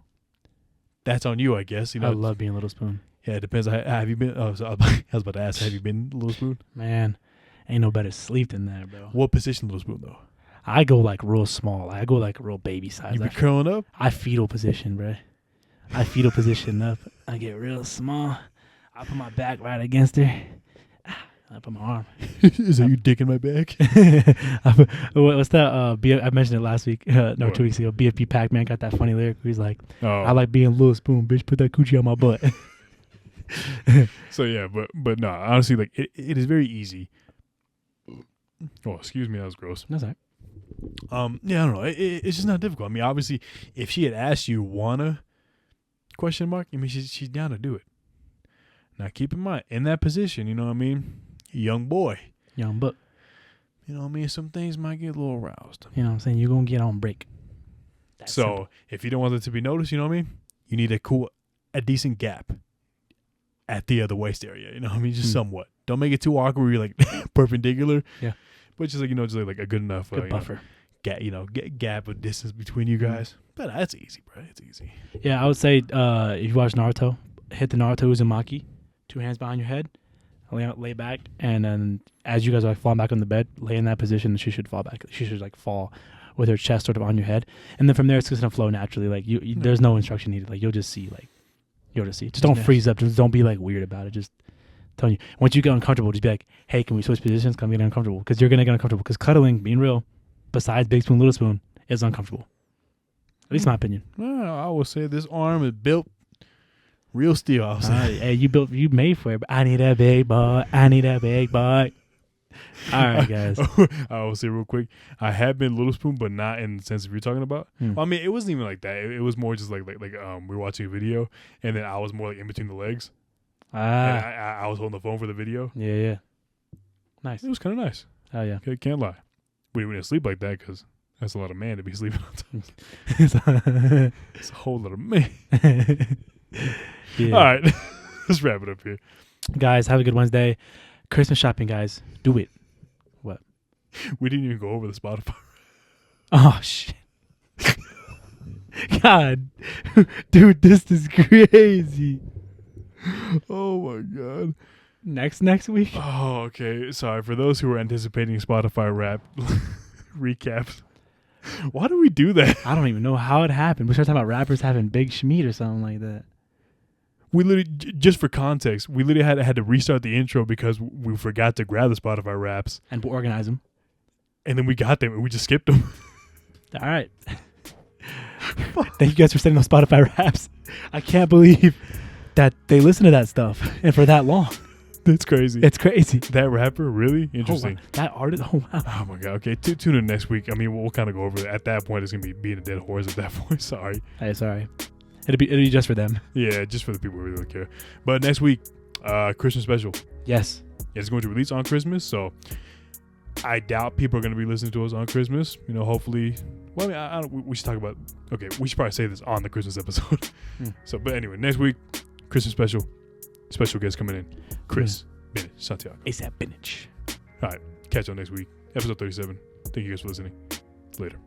That's on you, I guess. I love being little spoon. Yeah, it depends. Have you been? I was about to ask. Have you been little spoon? Man, ain't no better sleep than that, bro. What position little spoon though? I go like real small. I go like real baby size. You be curling up? I fetal position, bro. I fetal position up. I get real small. I put my back right against her. I put my arm. Is that you dick in my back? What's that? I mentioned it last week. 2 weeks ago. BFP Pac-Man got that funny lyric where he's like, I like being a little spoon, bitch. Put that coochie on my butt. So yeah, but no, honestly, like it is very easy. Oh, excuse me, that was gross. That's all right. Yeah, I don't know. It's just not difficult. I mean, obviously, if she had asked you, wanna ? I mean, she's down to do it. Now, keep in mind, in that position, you know what I mean? Young boy. Young buck. You know what I mean? Some things might get a little aroused. You know what I'm saying? You're going to get on break. That's simple. If you don't want it to be noticed, you know what I mean? You need a decent gap at the other waist area. You know what I mean? Just somewhat. Don't make it too awkward where you're like perpendicular. Yeah. But just like, just like a good enough buffer. Gap of distance between you guys. But that's easy, bro. It's easy. Yeah, I would say if you watch Naruto, hit the Naruto Uzumaki, 2 hands behind your head, lay back, and then as you guys are like falling back on the bed, lay in that position, and she should fall back. She should like fall with her chest sort of on your head, and then from there it's just gonna flow naturally. Like you there's no instruction needed. Like you'll just see. Just don't freeze up. Just don't be like weird about it. Just telling you, once you get uncomfortable, just be like, hey, can we switch positions? Come get uncomfortable, because you're gonna get uncomfortable. Because cuddling, being real, besides big spoon, little spoon, is uncomfortable. At least my opinion. Well, I would say this arm is built Real steel. I'll say. Hey, you made for it. But I need a big boy. I need a big boy. All right, guys. I will say real quick. I have been Little Spoon, but not in the sense of you're talking about. Well, I mean, it wasn't even like that. It was more just like we were watching a video, and then I was more like in between the legs. And I was holding the phone for the video. Yeah. Nice. It was kind of nice. Oh yeah. Okay, can't lie. We didn't sleep like that because that's a lot of man to be sleeping on top. It's a whole lot of man. Yeah. All right, let's wrap it up here, guys. Have a good Wednesday. Christmas shopping, guys. Do it. What? We didn't even go over the Spotify. Oh shit. God, dude, this is crazy. Oh my god. Next week. Oh, okay. Sorry for those who are anticipating Spotify rap recaps. Why do we do that? I don't even know how it happened. We started talking about rappers having big schmeat or something like that. We literally, just for context, we literally had to restart the intro because we forgot to grab the Spotify raps. And we'll organize them. And then we got them and we just skipped them. All right. Thank you guys for sending those Spotify raps. I can't believe that they listen to that stuff and for that long. That's crazy. It's crazy. That rapper, really? Interesting. Oh, that artist, oh wow. Oh my god. Okay, tune in next week. I mean, we'll kind of go over it. At that point, it's going to be being a dead horse at that point. Sorry. Hey, sorry. It'll be just for them. Yeah, just for the people who really don't care. But next week, Christmas special. Yes. It's going to release on Christmas, so I doubt people are going to be listening to us on Christmas. You know, hopefully. Well, I mean, I don't, we should talk about. Okay, we should probably say this on the Christmas episode. So, but anyway, next week, Christmas special. Special guest coming in, Chris Bennett, Santiago. ASAP Bennett. All right, catch you next week, episode 37. Thank you guys for listening. Later.